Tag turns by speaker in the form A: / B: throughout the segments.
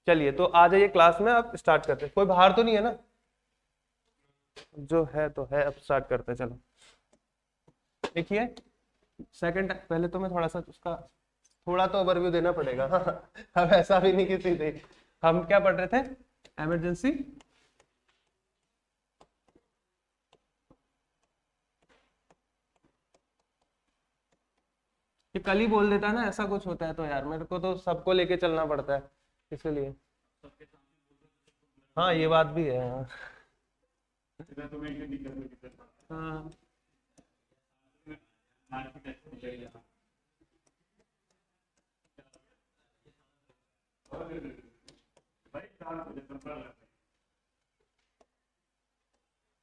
A: चलिए तो आ जाइए क्लास में, अब स्टार्ट करते हैं। कोई बाहर तो नहीं है ना? जो है तो है, अब स्टार्ट करते हैं। चलो देखिए, सेकंड पहले तो मैं थोड़ा सा उसका थोड़ा तो ओवरव्यू देना पड़ेगा। अब ऐसा भी नहीं कि सीधे हम क्या पढ़ रहे थे, इमरजेंसी ये कल ही बोल देता है ना, ऐसा कुछ होता है तो यार मेरे को तो सबको लेके चलना पड़ता है इसलिए। हाँ ये बात भी है। हाँ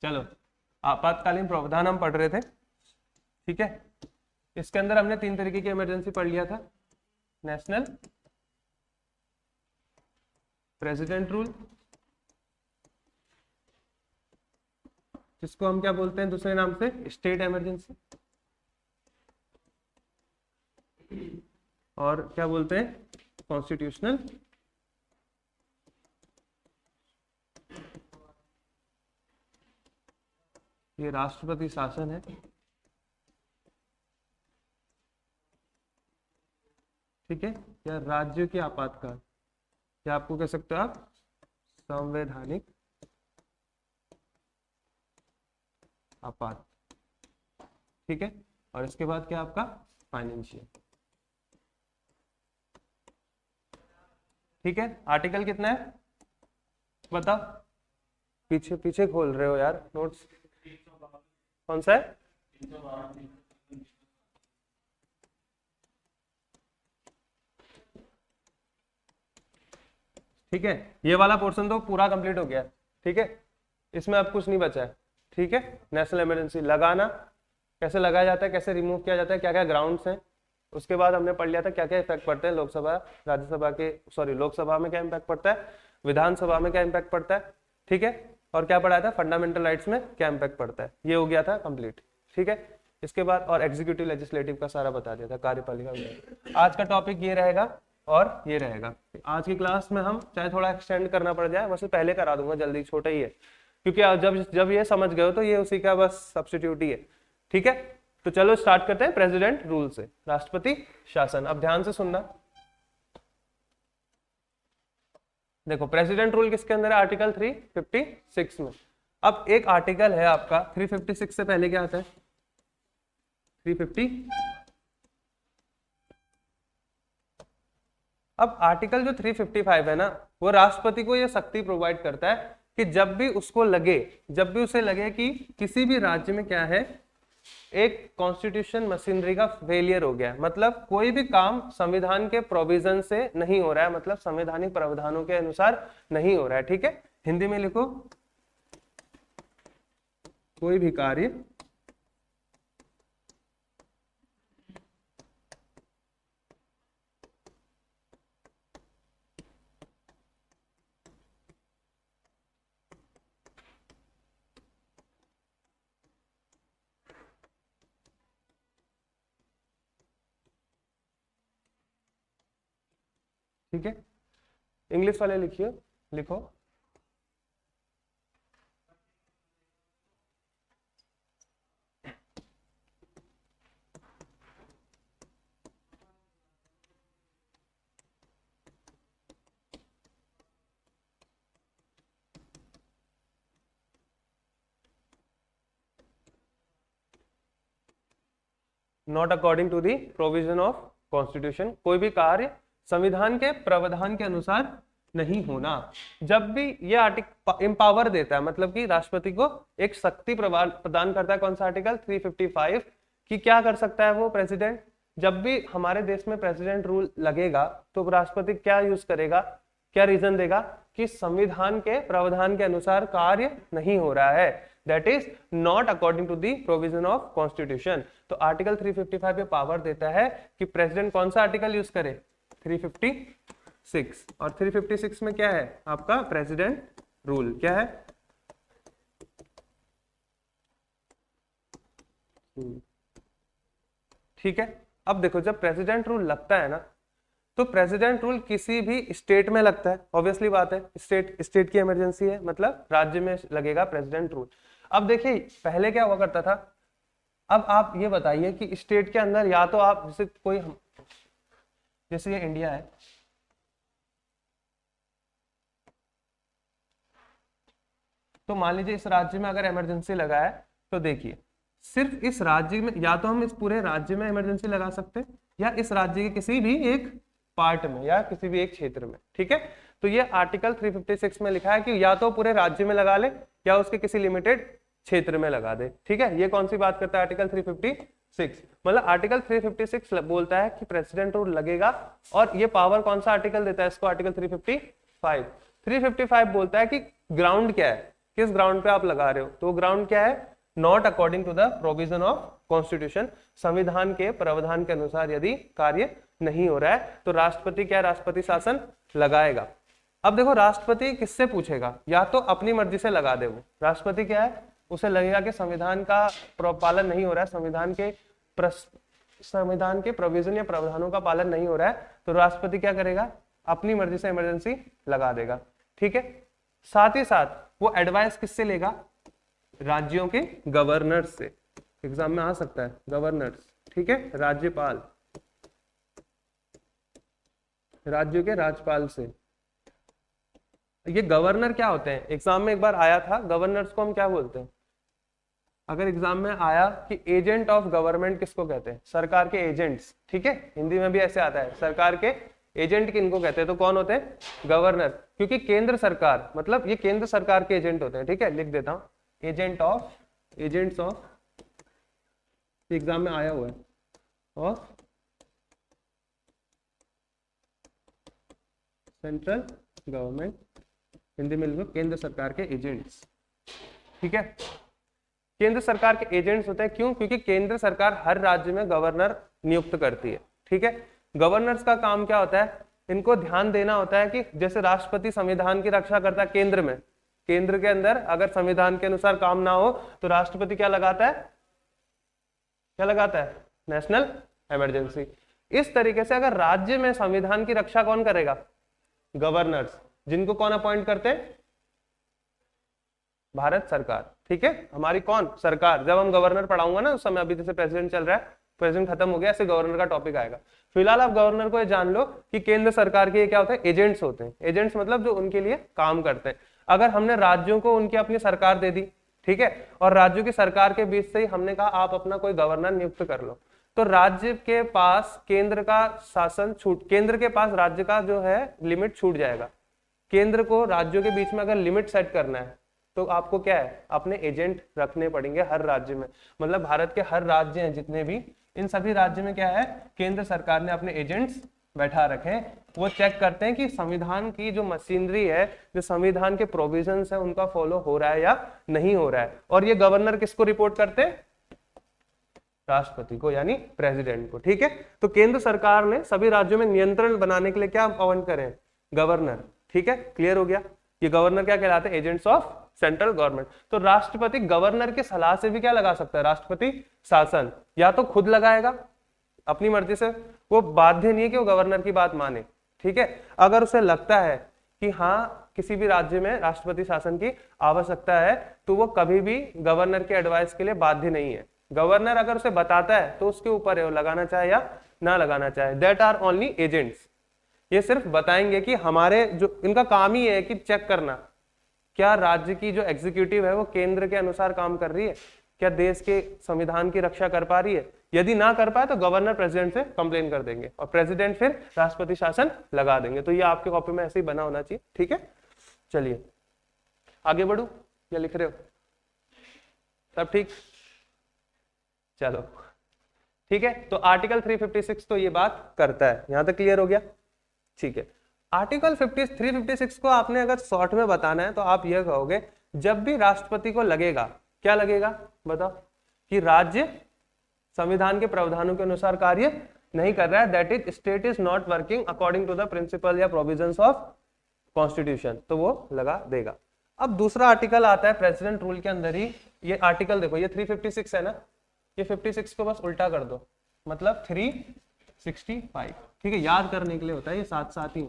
A: चलो, आपातकालीन प्रावधान हम पढ़ रहे थे, ठीक है। इसके अंदर हमने 3 तरीके की इमरजेंसी पढ़ लिया था। नेशनल प्रेसिडेंट रूल, जिसको हम क्या बोलते हैं दूसरे नाम से, स्टेट इमरजेंसी, और क्या बोलते हैं, कॉन्स्टिट्यूशनल। ये राष्ट्रपति शासन है, ठीक है, या राज्य की आपातकाल, या आपको कह सकते हो आप संवैधानिक आपात, ठीक है। और इसके बाद क्या आपका फाइनेंशियल, ठीक है। आर्टिकल कितना है बताओ? पीछे पीछे खोल रहे हो यार नोट्स, कौन सा है? ठीक है, ये वाला पोर्शन तो पूरा कंप्लीट हो गया, ठीक है। इसमें अब कुछ नहीं बचा है, ठीक है। नेशनल इमरजेंसी लगाना, कैसे लगाया जाता है, कैसे रिमूव किया जाता है, क्या क्या ग्राउंड्स हैं। उसके बाद हमने पढ़ लिया था क्या क्या इफेक्ट पड़ते हैं लोकसभा राज्यसभा के, सॉरी लोकसभा में क्या इम्पैक्ट पड़ता है, विधानसभा में क्या इम्पैक्ट पड़ता है, ठीक है। और क्या पढ़ाया था, फंडामेंटल राइट्स में क्या इम्पैक्ट पड़ता है, ये हो गया था कंप्लीट, ठीक है। इसके बाद और एग्जीक्यूटिव लेजिस्लेटिव का सारा बता दिया था, कार्यपालिका। आज का टॉपिक ये रहेगा और ये रहेगा। आज की क्लास में हम चाहे थोड़ा एक्सटेंड करना पड़ जाए, वैसे पहले करा दूंगा जल्दी, छोटा ही है, क्योंकि जब जब ये समझ गए हो तो ये उसी का बस सब्स्टिट्यूट ही है, ठीक है। तो चलो स्टार्ट करते हैं प्रेसिडेंट रूल से, राष्ट्रपति शासन। अब ध्यान से सुनना, देखो प्रेसिडेंट रूल किसके अंदर है, आर्टिकल 356 में। अब एक आर्टिकल है आपका 356 से पहले क्या आता है, 350। अब आर्टिकल जो 355 है ना, वो राष्ट्रपति को यह शक्ति प्रोवाइड करता है कि जब भी उसको लगे, जब भी उसे लगे कि किसी भी राज्य में क्या है, एक कॉन्स्टिट्यूशन मशीनरी का फेलियर हो गया, मतलब कोई भी काम संविधान के प्रोविजन से नहीं हो रहा है, मतलब संवैधानिक प्रावधानों के अनुसार नहीं हो रहा है, ठीक है। हिंदी में लिखो, कोई भी कार्य ठीक है। इंग्लिश वाले लिखिए, लिखो, not according to the provision of constitution, कोई भी कार्य संविधान के प्रावधान के अनुसार नहीं होना। जब भी ये आर्टिकल एम्पावर देता है, मतलब कि राष्ट्रपति को एक शक्ति प्रदान करता है, कौन सा आर्टिकल 355, कि क्या कर सकता है वो प्रेसिडेंट, जब भी हमारे देश में प्रेसिडेंट रूल लगेगा तो राष्ट्रपति क्या यूज करेगा, क्या रीजन देगा कि संविधान के प्रावधान के अनुसार कार्य नहीं हो रहा है, that is not according to the provision of constitution. तो आर्टिकल 355 पे पावर देता है कि प्रेसिडेंट कौन सा आर्टिकल यूज करे, 356। और 356 में क्या है आपका प्रेसिडेंट रूल, क्या है, ठीक है। अब देखो जब प्रेसिडेंट रूल लगता है ना, तो प्रेसिडेंट रूल किसी भी स्टेट में लगता है, ऑब्वियसली बात है, स्टेट की इमरजेंसी है, मतलब राज्य में लगेगा प्रेसिडेंट रूल। अब देखिए पहले क्या हुआ करता था, अब आप ये बताइए कि स्टेट के अंदर या तो आप जैसे कोई, जैसे ये इंडिया है, तो मान लीजिए इस राज्य में अगर इमरजेंसी लगा है, तो देखिए सिर्फ इस राज्य में, या तो हम इस पूरे राज्य में इमरजेंसी लगा सकते हैं या इस राज्य के किसी भी एक पार्ट में या किसी भी एक क्षेत्र में, ठीक है। तो ये आर्टिकल 356 में लिखा है कि या तो पूरे राज्य में लगा ले या उसके किसी लिमिटेड क्षेत्र में लगा दे, ठीक है। ये कौन सी बात करता है आर्टिकल 356, मतलब आर्टिकल 356 बोलता है कि प्रेसिडेंट रूल लगेगा, और ये पावर कौन सा आर्टिकल देता है इसको, आर्टिकल 355। 355 बोलता है कि ग्राउंड क्या है, किस ग्राउंड पे आप लगा रहे हो, तो ग्राउंड क्या है, not according to the provision of constitution, संविधान के प्रावधान के अनुसार यदि कार्य नहीं हो रहा है तो राष्ट्रपति क्या है, राष्ट्रपति शासन लगाएगा। अब देखो राष्ट्रपति किससे पूछेगा, या तो अपनी मर्जी से लगा दे, वो राष्ट्रपति क्या है, उसे लगेगा कि संविधान का पालन नहीं हो रहा है, संविधान के प्रोविजन या प्रावधानों का पालन नहीं हो रहा है, तो राष्ट्रपति क्या करेगा, अपनी मर्जी से इमरजेंसी लगा देगा, ठीक है। साथ ही साथ वो एडवाइस किससे लेगा, राज्यों के गवर्नर से, एग्जाम में आ सकता है गवर्नर, ठीक है, राज्यपाल, राज्यों के राज्यपाल से। ये गवर्नर क्या होते हैं, एग्जाम में एक बार आया था, गवर्नर्स को हम क्या बोलते हैं, अगर एग्जाम में आया कि एजेंट ऑफ गवर्नमेंट किसको कहते हैं, सरकार के एजेंट्स, ठीक है, हिंदी में भी ऐसे आता है, सरकार के एजेंट किनको कहते हैं, तो कौन होते हैं, गवर्नर, क्योंकि केंद्र सरकार, मतलब ये केंद्र सरकार के एजेंट होते हैं, ठीक है, लिख देता हूं, एजेंट्स ऑफ, एग्जाम में आया हुआ है, ऑफ सेंट्रल गवर्नमेंट, हिंदी में लिखो केंद्र सरकार के एजेंट्स, ठीक है। केंद्र सरकार के एजेंट्स होते हैं, क्यों, क्योंकि केंद्र सरकार हर राज्य में गवर्नर नियुक्त करती है, ठीक है। गवर्नर्स का काम क्या होता है, इनको ध्यान देना होता है कि जैसे राष्ट्रपति संविधान की रक्षा करता है केंद्र में, केंद्र के अंदर अगर संविधान के अनुसार काम ना हो तो राष्ट्रपति क्या लगाता है, क्या लगाता है, नेशनल इमरजेंसी। इस तरीके से अगर राज्य में संविधान की रक्षा कौन करेगा, गवर्नर्स, जिनको कौन अपॉइंट करते हैं, भारत सरकार, ठीक है, हमारी कौन सरकार। जब हम गवर्नर पढ़ाऊंगा ना उस समय, अभी जैसे प्रेसिडेंट चल रहा है, प्रेसिडेंट खत्म हो गया, ऐसे गवर्नर का टॉपिक आएगा। फिलहाल आप गवर्नर को ये जान लो कि केंद्र सरकार के क्या होते हैं, एजेंट्स होते हैं। एजेंट्स मतलब जो उनके लिए काम करते हैं। अगर हमने राज्यों को उनकी अपनी सरकार दे दी, ठीक है, और राज्यों की सरकार के बीच से ही हमने कहा आप अपना कोई गवर्नर नियुक्त कर लो, तो राज्य के पास केंद्र का शासन छूट, केंद्र के पास राज्य का जो है लिमिट छूट जाएगा। केंद्र को राज्यों के बीच में अगर लिमिट सेट करना है तो आपको क्या है, अपने एजेंट रखने पड़ेंगे हर राज्य में, मतलब भारत के हर राज्य हैं जितने भी, इन सभी राज्य में क्या है, केंद्र सरकार ने अपने एजेंट्स बैठा रखे हैं। वो चेक करते हैं कि संविधान की जो मशीनरी है, जो संविधान के प्रोविजंस है, उनका फॉलो हो रहा है या नहीं हो रहा है। और ये गवर्नर किसको रिपोर्ट करते हैं, राष्ट्रपति को, यानी प्रेसिडेंट को, ठीक है। तो केंद्र सरकार ने सभी राज्यों में नियंत्रण बनाने के लिए क्या अपॉइंट करें, गवर्नर, ठीक है, क्लियर हो गया। ये गवर्नर क्या कहलाते हैं, एजेंट्स ऑफ सेंट्रल गवर्नमेंट। तो राष्ट्रपति गवर्नर की सलाह से भी क्या लगा सकता है, राष्ट्रपति शासन, या तो खुद लगाएगा अपनी मर्जी से, वो बाध्य नहीं है कि वो गवर्नर की बात माने, ठीक है। अगर उसे लगता है कि हाँ किसी भी राज्य में राष्ट्रपति शासन की आवश्यकता है, तो वो कभी भी गवर्नर के एडवाइस के लिए बाध्य नहीं है। गवर्नर अगर उसे बताता है तो उसके ऊपर है वो लगाना चाहे या ना लगाना चाहे। दैट आर ओनली एजेंट्स, ये सिर्फ बताएंगे कि हमारे जो, इनका काम ही है कि चेक करना क्या राज्य की जो एग्जीक्यूटिव है वो केंद्र के अनुसार काम कर रही है, क्या देश के संविधान की रक्षा कर पा रही है। यदि ना कर पाए तो गवर्नर प्रेसिडेंट से कंप्लेन कर देंगे और प्रेसिडेंट फिर राष्ट्रपति शासन लगा देंगे। तो ये आपके कॉपी में ऐसे ही बना होना चाहिए, ठीक है। चलिए आगे बढ़ू, क्या लिख रहे हो, सब ठीक, चलो ठीक है। तो आर्टिकल 356 तो ये बात करता है, यहां तक क्लियर हो गया, ठीक है। आर्टिकल 356 को आपने अगर शॉर्ट में बताना है तो आप यह कहोगे, जब भी राष्ट्रपति को लगेगा, क्या लगेगा बताओ, कि राज्य संविधान के प्रावधानों के अनुसार कार्य नहीं कर रहा है, that is state is not working according to the principle या प्रोविजंस ऑफ कॉन्स्टिट्यूशन, तो वो लगा देगा। अब दूसरा आर्टिकल आता है प्रेसिडेंट रूल के अंदर ही, ये आर्टिकल देखो, ये 356 है ना, ये 56 को बस उल्टा कर दो, मतलब 3 365, ठीक है, याद करने के लिए होता है ये साथ साथ ही।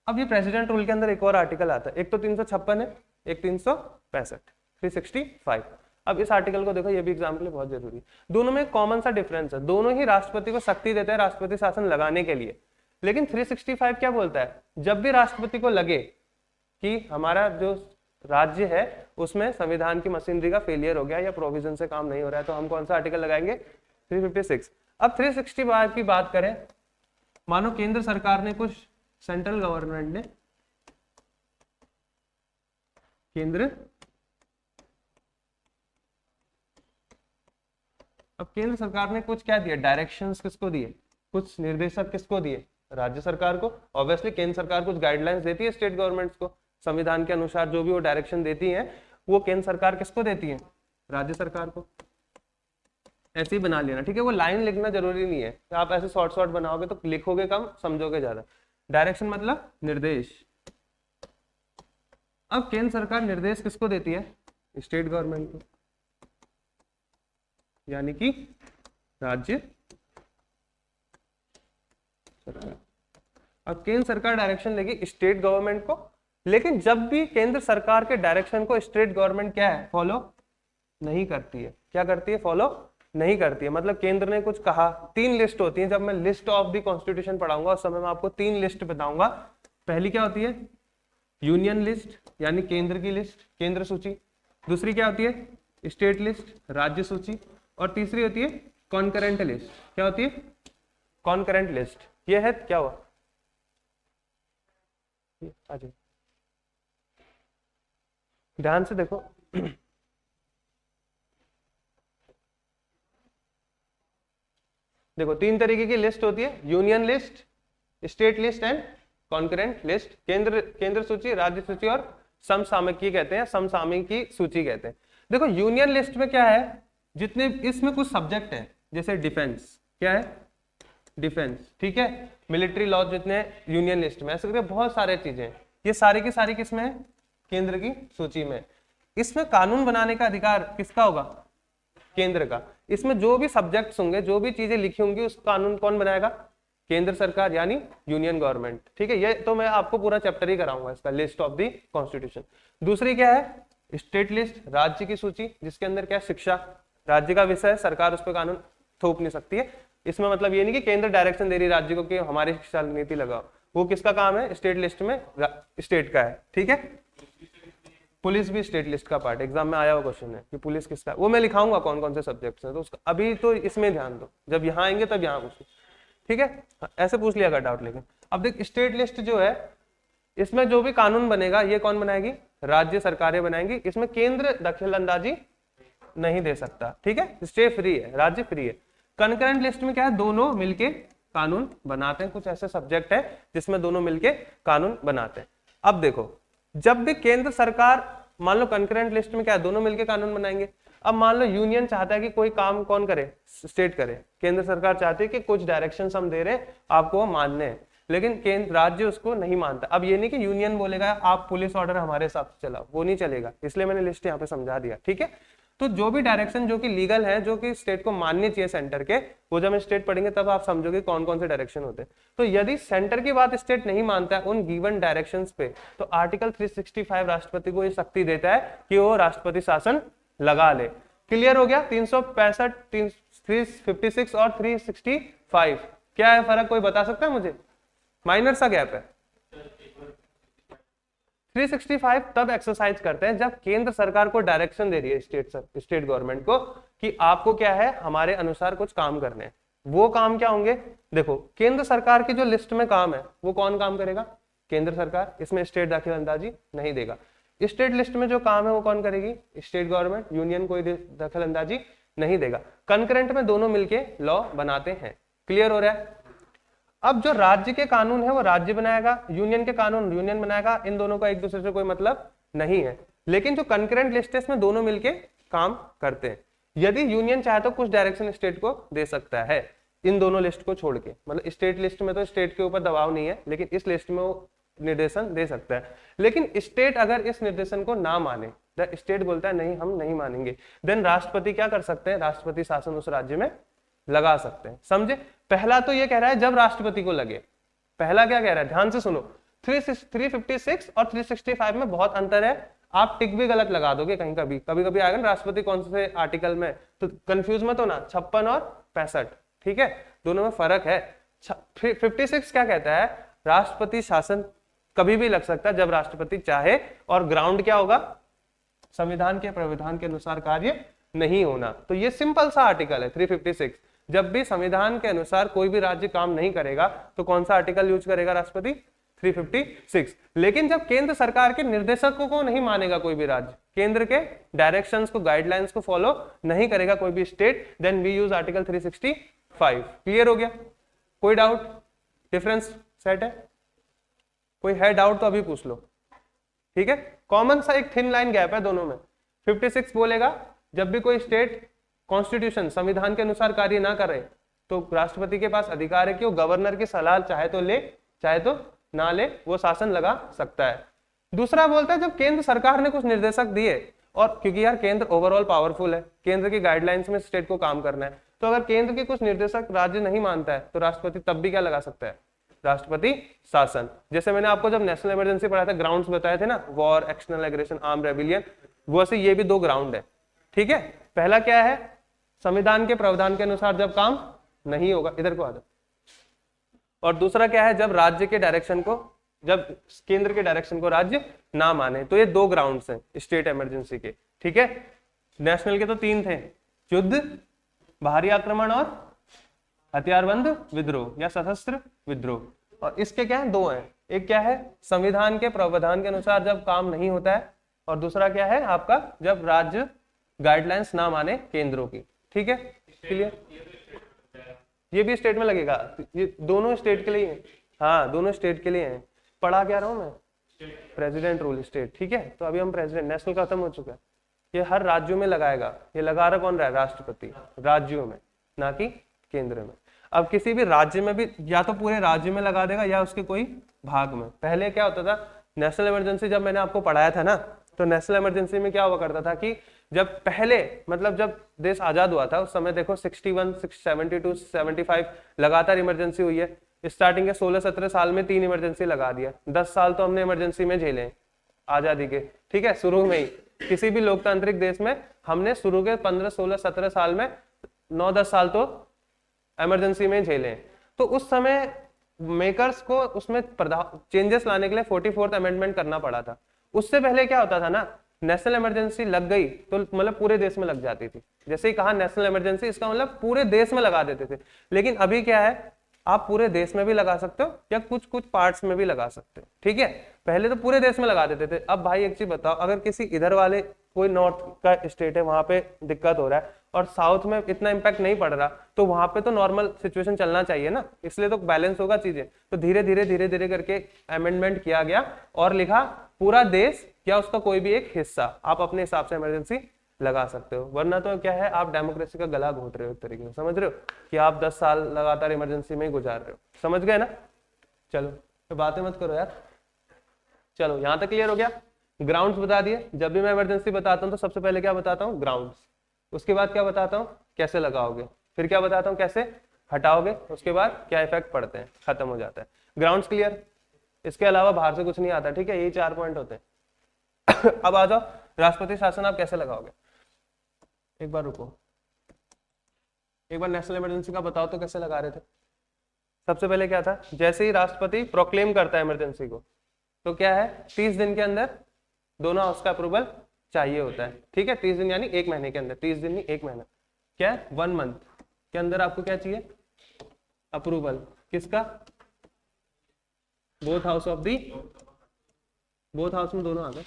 A: अब ये प्रेसिडेंट रूल के अंदर एक और आर्टिकल आता है, एक तो 356 है, एक 365, 365। अब इस आर्टिकल को देखो, ये भी एग्जाम के लिए बहुत जरूरी है। दोनों में कॉमन सा डिफरेंस है, दोनों ही राष्ट्रपति को शक्ति देते हैं राष्ट्रपति शासन लगाने के लिए, लेकिन 365 क्या बोलता है, जब भी राष्ट्रपति को लगे कि हमारा जो राज्य है उसमें संविधान की मशीनरी का फेलियर हो गया या प्रोविजन से काम नहीं हो रहा है, तो हम कौन सा आर्टिकल लगाएंगे, 356। अब 365 की बात करें, मानो केंद्र सरकार ने कुछ, सेंट्रल गवर्नमेंट ने, केंद्र सरकार ने कुछ क्या दिया, डायरेक्शंस किसको दिए, कुछ निर्देशक किसको दिए, राज्य सरकार को। ऑब्वियसली केंद्र सरकार कुछ गाइडलाइंस देती है स्टेट गवर्नमेंट्स को, संविधान के अनुसार जो भी वो डायरेक्शन देती है वो केंद्र सरकार किसको देती है, राज्य सरकार को। ऐसे ही बना लेना, ठीक है, वो लाइन लिखना जरूरी नहीं है, आप ऐसे शॉर्ट शॉर्ट बनाओगे तो लिखोगे कम, समझोगे ज्यादा। डायरेक्शन मतलब निर्देश। अब केंद्र सरकार निर्देश किसको देती है, स्टेट गवर्नमेंट को, यानी कि राज्य सरकार। अब केंद्र सरकार डायरेक्शन देगी स्टेट गवर्नमेंट को, लेकिन जब भी केंद्र सरकार के डायरेक्शन को स्टेट गवर्नमेंट क्या है, फॉलो नहीं करती है, क्या करती है, फॉलो नहीं करती है। मतलब केंद्र ने कुछ कहा, 3 लिस्ट होती है, जब मैं लिस्ट ऑफ द कॉन्स्टिट्यूशन पढ़ाऊंगा उस समय मैं आपको 3 लिस्ट बताऊंगा। पहली क्या होती है, यूनियन लिस्ट, यानी केंद्र की लिस्ट, केंद्र सूची। दूसरी क्या होती है, स्टेट लिस्ट, राज्य सूची। और तीसरी होती है कॉन्करेंट लिस्ट। क्या होती है, कॉन्करेंट लिस्ट। ये है, क्या हुआ, आ जाओ ध्यान से देखो। देखो 3 तरीके की लिस्ट होती है, union list, state list and concurrent list. केंद्र सूची, राज्य सूची और समसामयिकी कहते हैं, समसामयिकी सूची कहते हैं। देखो यूनियन लिस्ट में क्या है, जितने इसमें कुछ सब्जेक्ट है, जैसे डिफेंस, क्या है, डिफेंस, ठीक है, मिलिट्री लॉ जितने यूनियन लिस्ट में, ऐसे करके बहुत सारे चीजें, ये सारी की सारी किसमें है, केंद्र की सूची में। इसमें कानून बनाने का अधिकार किसका होगा, केंद्र का। इसमें जो भी सब्जेक्ट्स होंगे, जो भी चीजें लिखी होंगी, उस कानून कौन बनाएगा, केंद्र सरकार, यानी यूनियन गवर्नमेंट, ठीक है। ये तो मैं आपको पूरा चैप्टर ही कराऊंगा इसका, लिस्ट ऑफ द कॉन्स्टिट्यूशन। दूसरी क्या है, स्टेट लिस्ट, राज्य की सूची, जिसके अंदर क्या है, शिक्षा, राज्य का विषय है, सरकार उस पर कानून थोप नहीं सकती है। इसमें मतलब ये नहीं कि केंद्र डायरेक्शन दे रही राज्य को कि हमारी शिक्षा नीति लगाओ, वो किसका काम है, स्टेट लिस्ट में स्टेट का है, ठीक है। पुलिस भी स्टेट लिस्ट का पार्ट, एग्जाम में आया हुआ क्वेश्चन है कि पुलिस किसका, वो मैं लिखाऊंगा कौन कौन से सब्जेक्ट्स हैं, तो उसका अभी तो इसमें ध्यान दो, जब यहाँ आएंगे तब यहाँ पूछो, ठीक है। ऐसे पूछ लिया अगर डाउट। लेकिन अब देख स्टेट लिस्ट जो है, इसमें जो भी कानून बनेगा ये कौन बनाएगी, राज्य सरकारें बनाएंगी। इसमें केंद्र दखल अंदाजी नहीं दे सकता, ठीक है, स्टेट फ्री है, राज्य फ्री है। कंकरेंट लिस्ट में क्या है, दोनों मिलके कानून बनाते हैं। कुछ ऐसे सब्जेक्ट है जिसमें दोनों मिलके कानून बनाते हैं। अब देखो, जब भी केंद्र सरकार, मान लो कंकरेंट लिस्ट में क्या है, दोनों मिलके कानून बनाएंगे। अब मान लो यूनियन चाहता है कि कोई काम कौन करे, स्टेट करे, केंद्र सरकार चाहती है कि कुछ डायरेक्शंस हम दे रहे हैं आपको मानने हैं, लेकिन केंद्र राज्य उसको नहीं मानता। अब ये नहीं कि यूनियन बोलेगा आप पुलिस ऑर्डर हमारे हिसाब से चलाओ, वो नहीं चलेगा, इसलिए मैंने लिस्ट यहाँ पे समझा दिया, ठीक है। तो जो भी डायरेक्शन जो कि लीगल है, जो कि स्टेट को मानने चाहिए सेंटर के, वो जब हम स्टेट पढ़ेंगे तब आप समझोगे कौन कौन से डायरेक्शन होते हैं। तो यदि सेंटर की बात स्टेट नहीं मानता है उन गिवन डायरेक्शंस पे, तो आर्टिकल 365 राष्ट्रपति को ये शक्ति देता है कि वो राष्ट्रपति शासन लगा ले। क्लियर हो गया। 365, 356 और 365 क्या है फर्क, कोई बता सकता है मुझे, माइनर सा गैप है। 365 तब एक्सरसाइज करते हैं जब केंद्र सरकार को डायरेक्शन दे रही है स्टेट गवर्नमेंट को कि आपको क्या है, हमारे अनुसार कुछ काम करने हैं। वो काम क्या होंगे, देखो केंद्र सरकार की जो लिस्ट में काम है वो कौन काम करेगा, केंद्र सरकार, इसमें स्टेट दखल अंदाजी नहीं देगा। स्टेट लिस्ट में जो काम है वो कौन करेगी, स्टेट गवर्नमेंट, यूनियन कोई दखल अंदाजी नहीं देगा। कंकरेंट में दोनों मिलके लॉ बनाते हैं। क्लियर हो रहा है। अब जो राज्य के कानून है वो राज्य बनाएगा, यूनियन के कानून यूनियन बनाएगा, इन दोनों का एक दूसरे से कोई मतलब नहीं है। लेकिन जो कंकरेंट लिस्ट है इसमें दोनों मिलके काम करते हैं। यदि यूनियन चाहे तो कुछ डायरेक्शन स्टेट को दे सकता है इन दोनों लिस्ट को छोड़ के, मतलब स्टेट लिस्ट में तो स्टेट के ऊपर दबाव नहीं है, लेकिन इस लिस्ट में वो निर्देशन दे सकता है। लेकिन स्टेट अगर इस निर्देशन को ना माने, स्टेट बोलता है नहीं हम नहीं मानेंगे, देन राष्ट्रपति क्या कर सकते हैं, राष्ट्रपति शासन उस राज्य में लगा सकते हैं, समझे। पहला तो ये कह रहा है जब राष्ट्रपति को लगे, पहला क्या कह रहा है, ध्यान से सुनो, 356 और 365 में बहुत अंतर है। आप टिक भी गलत लगा दोगे कहीं, कभी कभी आएगा ना राष्ट्रपति कौन से आर्टिकल में, तो कंफ्यूज मत होना, 56 और 65, ठीक है, दोनों में फर्क है। 56 क्या कहता है, राष्ट्रपति शासन कभी भी लग सकता है जब राष्ट्रपति चाहे, और ग्राउंड क्या होगा, संविधान के प्रावधान के अनुसार कार्य नहीं होना। तो ये सिंपल सा आर्टिकल है 356। जब भी संविधान के अनुसार कोई भी राज्य काम नहीं करेगा तो कौन सा आर्टिकल यूज करेगा राष्ट्रपति, 356। लेकिन जब केंद्र सरकार के निर्देशकों को नहीं मानेगा कोई भी राज्य, केंद्र के डायरेक्शंस को, गाइडलाइंस को फॉलो नहीं करेगा कोई भी state, then we use article 365। Clear हो गया, कोई डाउट, डिफरेंस सेट है, कोई है डाउट तो अभी पूछ लो, ठीक है। कॉमन सा एक थिन लाइन गैप है दोनों में। 56 बोलेगा जब भी कोई स्टेट कॉन्स्टिट्यूशन संविधान के अनुसार कार्य ना करे तो राष्ट्रपति के पास अधिकार है कि वो गवर्नर की सलाह चाहे तो ले चाहे तो ना ले, वो शासन लगा सकता है। दूसरा बोलता है जब केंद्र सरकार ने कुछ निर्देशक दिए, और क्योंकि यार केंद्र ओवरऑल पावरफुल है, केंद्र की गाइडलाइंस में स्टेट को काम करना है, तो अगर केंद्र के कुछ निर्देशक राज्य नहीं मानता है तो राष्ट्रपति तब भी क्या लगा सकता है, राष्ट्रपति शासन। जैसे मैंने आपको जब नेशनल इमरजेंसी पढ़ाया था, ग्राउंड्स बताए थे ना, war, external aggression, arm rebellion, वैसे ये भी 2 ग्राउंड है, ठीक है। पहला क्या है, संविधान के प्रावधान के अनुसार जब काम नहीं होगा, इधर को आ जाओ, और दूसरा क्या है, जब राज्य के डायरेक्शन को, जब केंद्र के डायरेक्शन को राज्य ना माने। तो ये 2 ग्राउंड्स हैं स्टेट इमरजेंसी के, ठीक है। नेशनल के तो 3 थे, युद्ध, बाहरी आक्रमण और हथियारबंद विद्रोह या सशस्त्र विद्रोह, और इसके क्या है, 2 हैं। एक क्या है, संविधान के प्रावधान के अनुसार जब काम नहीं होता है, और दूसरा क्या है आपका, जब राज्य गाइडलाइंस ना माने केंद्रों की, ठीक है। क्लियर, ये भी स्टेट में लगेगा, ये दोनों स्टेट के लिए है, हाँ दोनों स्टेट के लिए है। पढ़ा क्या रहा हूं मैं, प्रेसिडेंट रूल स्टेट, ठीक है। तो अभी हम प्रेसिडेंट, नेशनल खत्म हो चुका है, ये हर राज्यों में लगाएगा, ये लगा रहा कौन रहा है, राष्ट्रपति, राज्यों में ना कि केंद्र में। अब किसी भी राज्य में भी या तो पूरे राज्य में लगा देगा या उसके कोई भाग में। पहले क्या होता था, नेशनल इमरजेंसी जब मैंने आपको पढ़ाया था ना, तो नेशनल इमरजेंसी में क्या हुआ करता था कि जब पहले, मतलब जब देश आजाद हुआ था उस समय देखो 61, 72, 75 लगातार इमरजेंसी हुई है। स्टार्टिंग के 16-17 साल में 3 इमरजेंसी लगा दिया, 10 साल तो हमने इमरजेंसी में झेले आजादी के, ठीक है। शुरू में ही किसी भी लोकतांत्रिक देश में हमने शुरू के 15, 16, 17 साल में 9-10 साल तो इमरजेंसी में झेले। तो उस समय मेकर्स को उसमें चेंजेस लाने के लिए 44th अमेंडमेंट करना पड़ा था। उससे पहले क्या होता था ना, नेशनल इमरजेंसी लग गई तो मतलब पूरे देश में लग जाती थी। जैसे ही कहा नेशनल इमरजेंसी, इसका मतलब पूरे देश में लगा देते थे। लेकिन अभी क्या है, आप पूरे देश में भी लगा सकते हो या कुछ कुछ पार्ट्स में भी लगा सकते हो, ठीक है। पहले तो पूरे देश में लगा देते थे। अब भाई एक चीज बताओ, अगर किसी इधर वाले कोई नॉर्थ का स्टेट है, वहां पे दिक्कत हो रहा है और साउथ में इतना इम्पैक्ट नहीं पड़ रहा, तो वहां पे तो नॉर्मल सिचुएशन चलना चाहिए ना, इसलिए तो बैलेंस होगा चीजें। तो धीरे धीरे करके अमेंडमेंट किया गया और लिखा पूरा देश या उसका कोई भी एक हिस्सा आप अपने हिसाब से इमरजेंसी लगा सकते हो। वरना तो क्या है, आप डेमोक्रेसी का गला घोट रहे हो एक तरीके से, समझ रहे हो कि आप 10 साल लगातार इमरजेंसी में ही गुजार रहे हो। समझ गए ना, चलो तो बातें मत करो यार। चलो यहाँ तक क्लियर हो गया। ग्राउंड्स बता दिए, जब भी मैं इमरजेंसी बताता हूँ तो सबसे पहले क्या बताता हूँ, ग्राउंड्स। उसके बाद क्या बताता हूँ, कैसे लगाओगे, फिर क्या बताता हूँ, कैसे हटाओगे, उसके बाद क्या इफेक्ट पड़ते हैं, खत्म हो जाता है। ग्राउंड्स क्लियर, इसके अलावा बाहर से कुछ नहीं आता, ठीक है। यही 4 पॉइंट होते हैं। अब आ जाओ, राष्ट्रपति शासन आप कैसे लगाओगे। एक बार रुको, एक बार नेशनल इमरजेंसी का बताओ तो कैसे लगा रहे थे। सबसे पहले क्या था, जैसे ही राष्ट्रपति प्रोक्लेम करता है इमरजेंसी को, तो क्या है, 30 दिन के अंदर दोनों हाउस का अप्रूवल चाहिए होता है, ठीक है। 30 दिन यानी 1 महीने के अंदर, 30 दिन नहीं 1 महीना, क्या है 1 मंथ के अंदर आपको क्या चाहिए, अप्रूवल किसका, both house of the, both house में दोनों आ गए,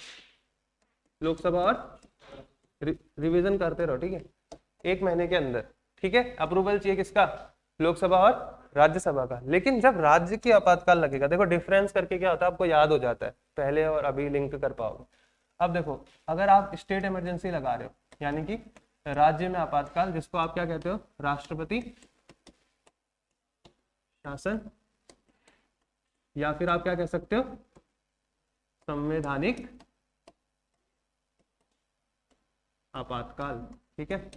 A: लोकसभा और रिवीजन करते रहो, ठीक है। 1 महीने के अंदर, ठीक है, अप्रूवल चाहिए किसका, लोकसभा और राज्यसभा का। लेकिन जब राज्य की आपातकाल लगेगा, देखो डिफरेंस करके क्या होता है, आपको याद हो जाता है, पहले और अभी लिंक कर पाओगे। अब देखो, अगर आप स्टेट इमरजेंसी लगा रहे हो यानी कि राज्य में आपातकाल, जिसको आप क्या कहते हो, राष्ट्रपति शासन, या फिर आप क्या कह सकते हो, संवैधानिक आपातकाल, ठीक है,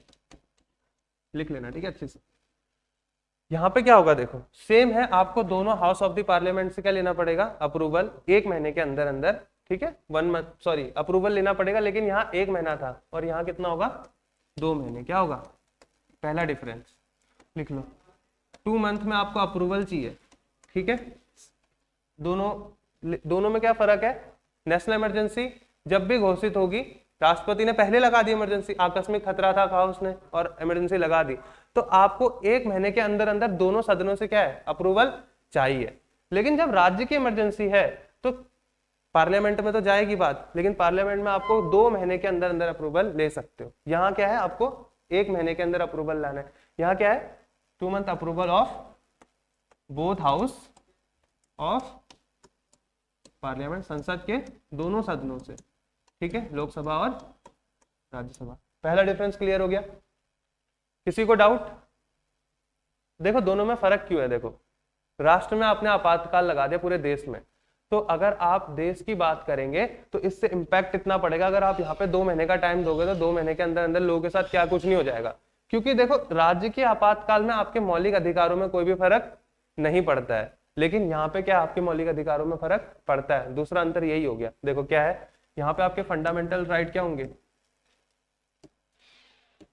A: लिख लेना, ठीक है अच्छे से। यहाँ पे क्या होगा देखो, सेम है, आपको दोनों हाउस ऑफ द पार्लियामेंट से क्या लेना पड़ेगा, अप्रूवल 1 महीने के अंदर अंदर, ठीक है, 1 मंथ, सॉरी अप्रूवल लेना पड़ेगा, लेकिन यहाँ 1 महीना था और यहाँ कितना होगा 2 महीने, क्या होगा, पहला डिफरेंस लिख लो। 2 मंथ में आपको अप्रूवल चाहिए, ठीक है, दोनों में क्या फर्क है, नेशनल इमरजेंसी जब भी घोषित होगी, राष्ट्रपति ने पहले लगा दी इमरजेंसी, आकस्मिक खतरा था उसने और इमरजेंसी लगा दी, तो आपको 1 महीने के अंदर अंदर दोनों सदनों से क्या है, अप्रूवल चाहिए। लेकिन जब राज्य की इमरजेंसी है तो पार्लियामेंट में तो जाएगी बात, लेकिन पार्लियामेंट में आपको 2 महीने के अंदर अंदर अप्रूवल ले सकते हो। यहाँ क्या है, आपको 1 महीने के अंदर अप्रूवल लाना है। यहाँ क्या है, 2 month approval of both house of parliament, संसद के दोनों सदनों से, ठीक है, लोकसभा और राज्यसभा। पहला डिफरेंस क्लियर हो गया, किसी को डाउट? देखो दोनों में फर्क क्यों है, देखो राष्ट्र में आपने आपातकाल लगा दिया पूरे देश में, तो अगर आप देश की बात करेंगे तो इससे इंपैक्ट इतना पड़ेगा, अगर आप यहाँ पे 2 महीने का टाइम दोगे तो 2 महीने के अंदर अंदर लोगों के साथ क्या कुछ नहीं हो जाएगा, क्योंकि देखो राज्य के आपातकाल में आपके मौलिक अधिकारों में कोई भी फर्क नहीं पड़ता है, लेकिन यहाँ पे क्या आपके मौलिक अधिकारों में फर्क पड़ता है। दूसरा अंतर यही हो गया, देखो क्या है, यहाँ पे आपके फंडामेंटल राइट क्या होंगे,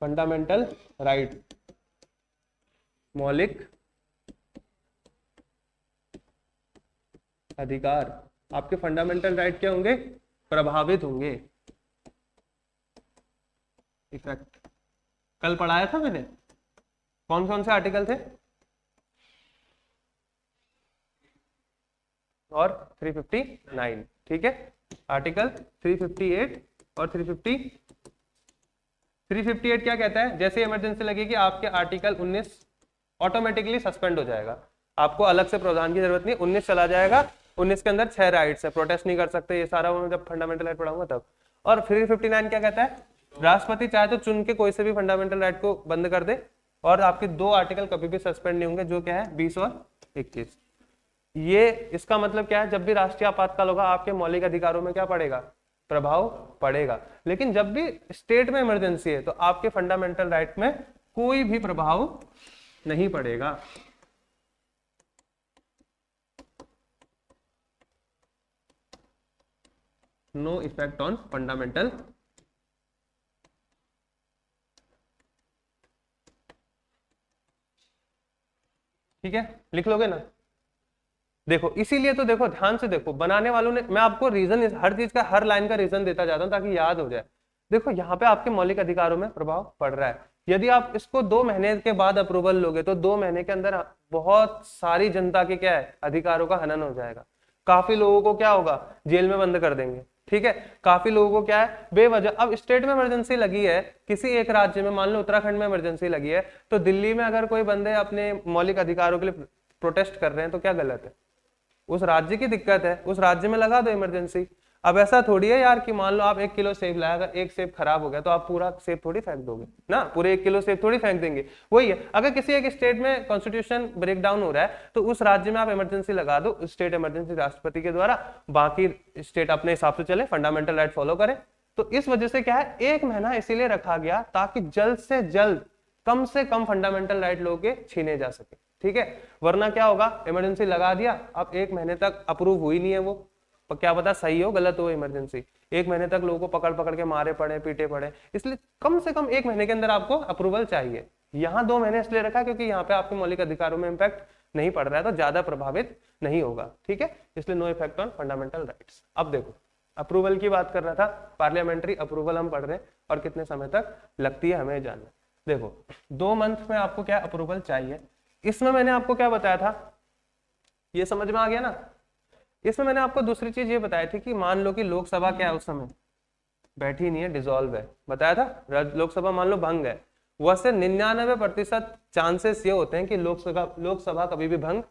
A: फंडामेंटल राइट, मौलिक अधिकार, आपके फंडामेंटल राइट क्या होंगे, प्रभावित होंगे। इफेक्ट कल पढ़ाया था मैंने, कौन कौन से आर्टिकल थे, और 359, ठीक है, आर्टिकल 358 और 358 क्या कहता है, जैसे इमरजेंसी लगेगी आपके आर्टिकल 19 ऑटोमेटिकली सस्पेंड हो जाएगा, आपको अलग से प्रावधान की जरूरत नहीं, 19 चला जाएगा, 19 के अंदर 6 राइट्स है, प्रोटेस्ट नहीं कर सकते, ये सारा मैं जब फंडामेंटल राइट पढ़ाऊंगा तब। और 359 क्या कहता है, राष्ट्रपति चाहे तो चुन के कोई से भी फंडामेंटल राइट को बंद कर दे, और आपके 2 आर्टिकल कभी भी सस्पेंड नहीं होंगे, जो क्या है 20 और 21। ये इसका मतलब क्या है, जब भी राष्ट्रीय आपातकाल होगा आपके मौलिक अधिकारों में क्या पड़ेगा, प्रभाव पड़ेगा, लेकिन जब भी स्टेट में इमरजेंसी है तो आपके फंडामेंटल राइट में कोई भी प्रभाव नहीं पड़ेगा। नो इफेक्ट ऑन फंडामेंटल, ठीक है, लिख लोगे ना। देखो इसीलिए तो देखो ध्यान से देखो, बनाने वालों ने, मैं आपको रीजन हर चीज का, हर लाइन का रीजन देता जाता हूं ताकि याद हो जाए। देखो यहाँ पे आपके मौलिक अधिकारों में प्रभाव पड़ रहा है, यदि आप इसको 2 महीने के बाद अप्रूवल लोगे तो 2 महीने के अंदर बहुत सारी जनता के क्या है, अधिकारों का हनन हो जाएगा, काफी लोगों को क्या होगा, जेल में बंद कर देंगे, ठीक है, काफी लोगों को क्या है बेवजह, अब स्टेट में इमरजेंसी लगी है, किसी एक राज्य में, मान लो उत्तराखंड में इमरजेंसी लगी है, तो दिल्ली में अगर कोई बंदे अपने मौलिक अधिकारों के लिए प्रोटेस्ट कर रहे हैं तो क्या गलत है, उस राज्य की दिक्कत है, उस राज्य में लगा दो इमरजेंसी। अब ऐसा थोड़ी है यार कि मान लो आप 1 किलो सेब लाया, अगर एक सेब खराब हो गया तो आप पूरा सेब थोड़ी फेंक दोगे ना, पूरे 1 किलो सेब थोड़ी फेंक देंगे। वही है, अगर किसी एक स्टेट में कॉन्स्टिट्यूशन ब्रेक डाउन हो रहा है तो उस राज्य में आप इमरजेंसी लगा दो, स्टेट इमरजेंसी राष्ट्रपति के द्वारा, बाकी स्टेट अपने हिसाब से चले, फंडामेंटल राइट फॉलो करें। तो इस वजह से क्या है, 1 महीना इसीलिए रखा गया ताकि जल्द से जल्द कम से कम फंडामेंटल राइट लोगों के छीने जा सके, ठीक है, वरना क्या होगा, इमरजेंसी लगा दिया, अब 1 महीने तक अप्रूव हुई नहीं है वो, क्या पता सही हो गलत हो इमरजेंसी, 1 महीने तक लोगों को पकड़ पकड़ के मारे पड़े, पीटे पड़े, इसलिए कम से कम 1 महीने के अंदर आपको अप्रूवल चाहिए। यहाँ 2 महीने इसलिए रखा क्योंकि यहाँ पे आपके मौलिक अधिकारों में इंपैक्ट नहीं पड़ रहा है, तो ज्यादा प्रभावित नहीं होगा, ठीक है, इसलिए no effect on fundamental rights. अब देखो अप्रूवल की बात कर रहा था, पार्लियामेंट्री अप्रूवल हम पढ़ रहे हैं और कितने समय तक लगती है हमें जानना। देखो 2 मंथ में आपको क्या अप्रूवल चाहिए, इसमें मैंने आपको क्या बताया था, ये समझ में आ गया ना। इसमें मैंने आपको दूसरी चीज ये बताई थी कि मान लो कि लोकसभा क्या है उस समय बैठी नहीं है, डिसॉल्व है, बताया था, लोकसभा मान लो भंग है, वैसे 99% चांसेस ये होते हैं कि लोकसभा कभी भी भंग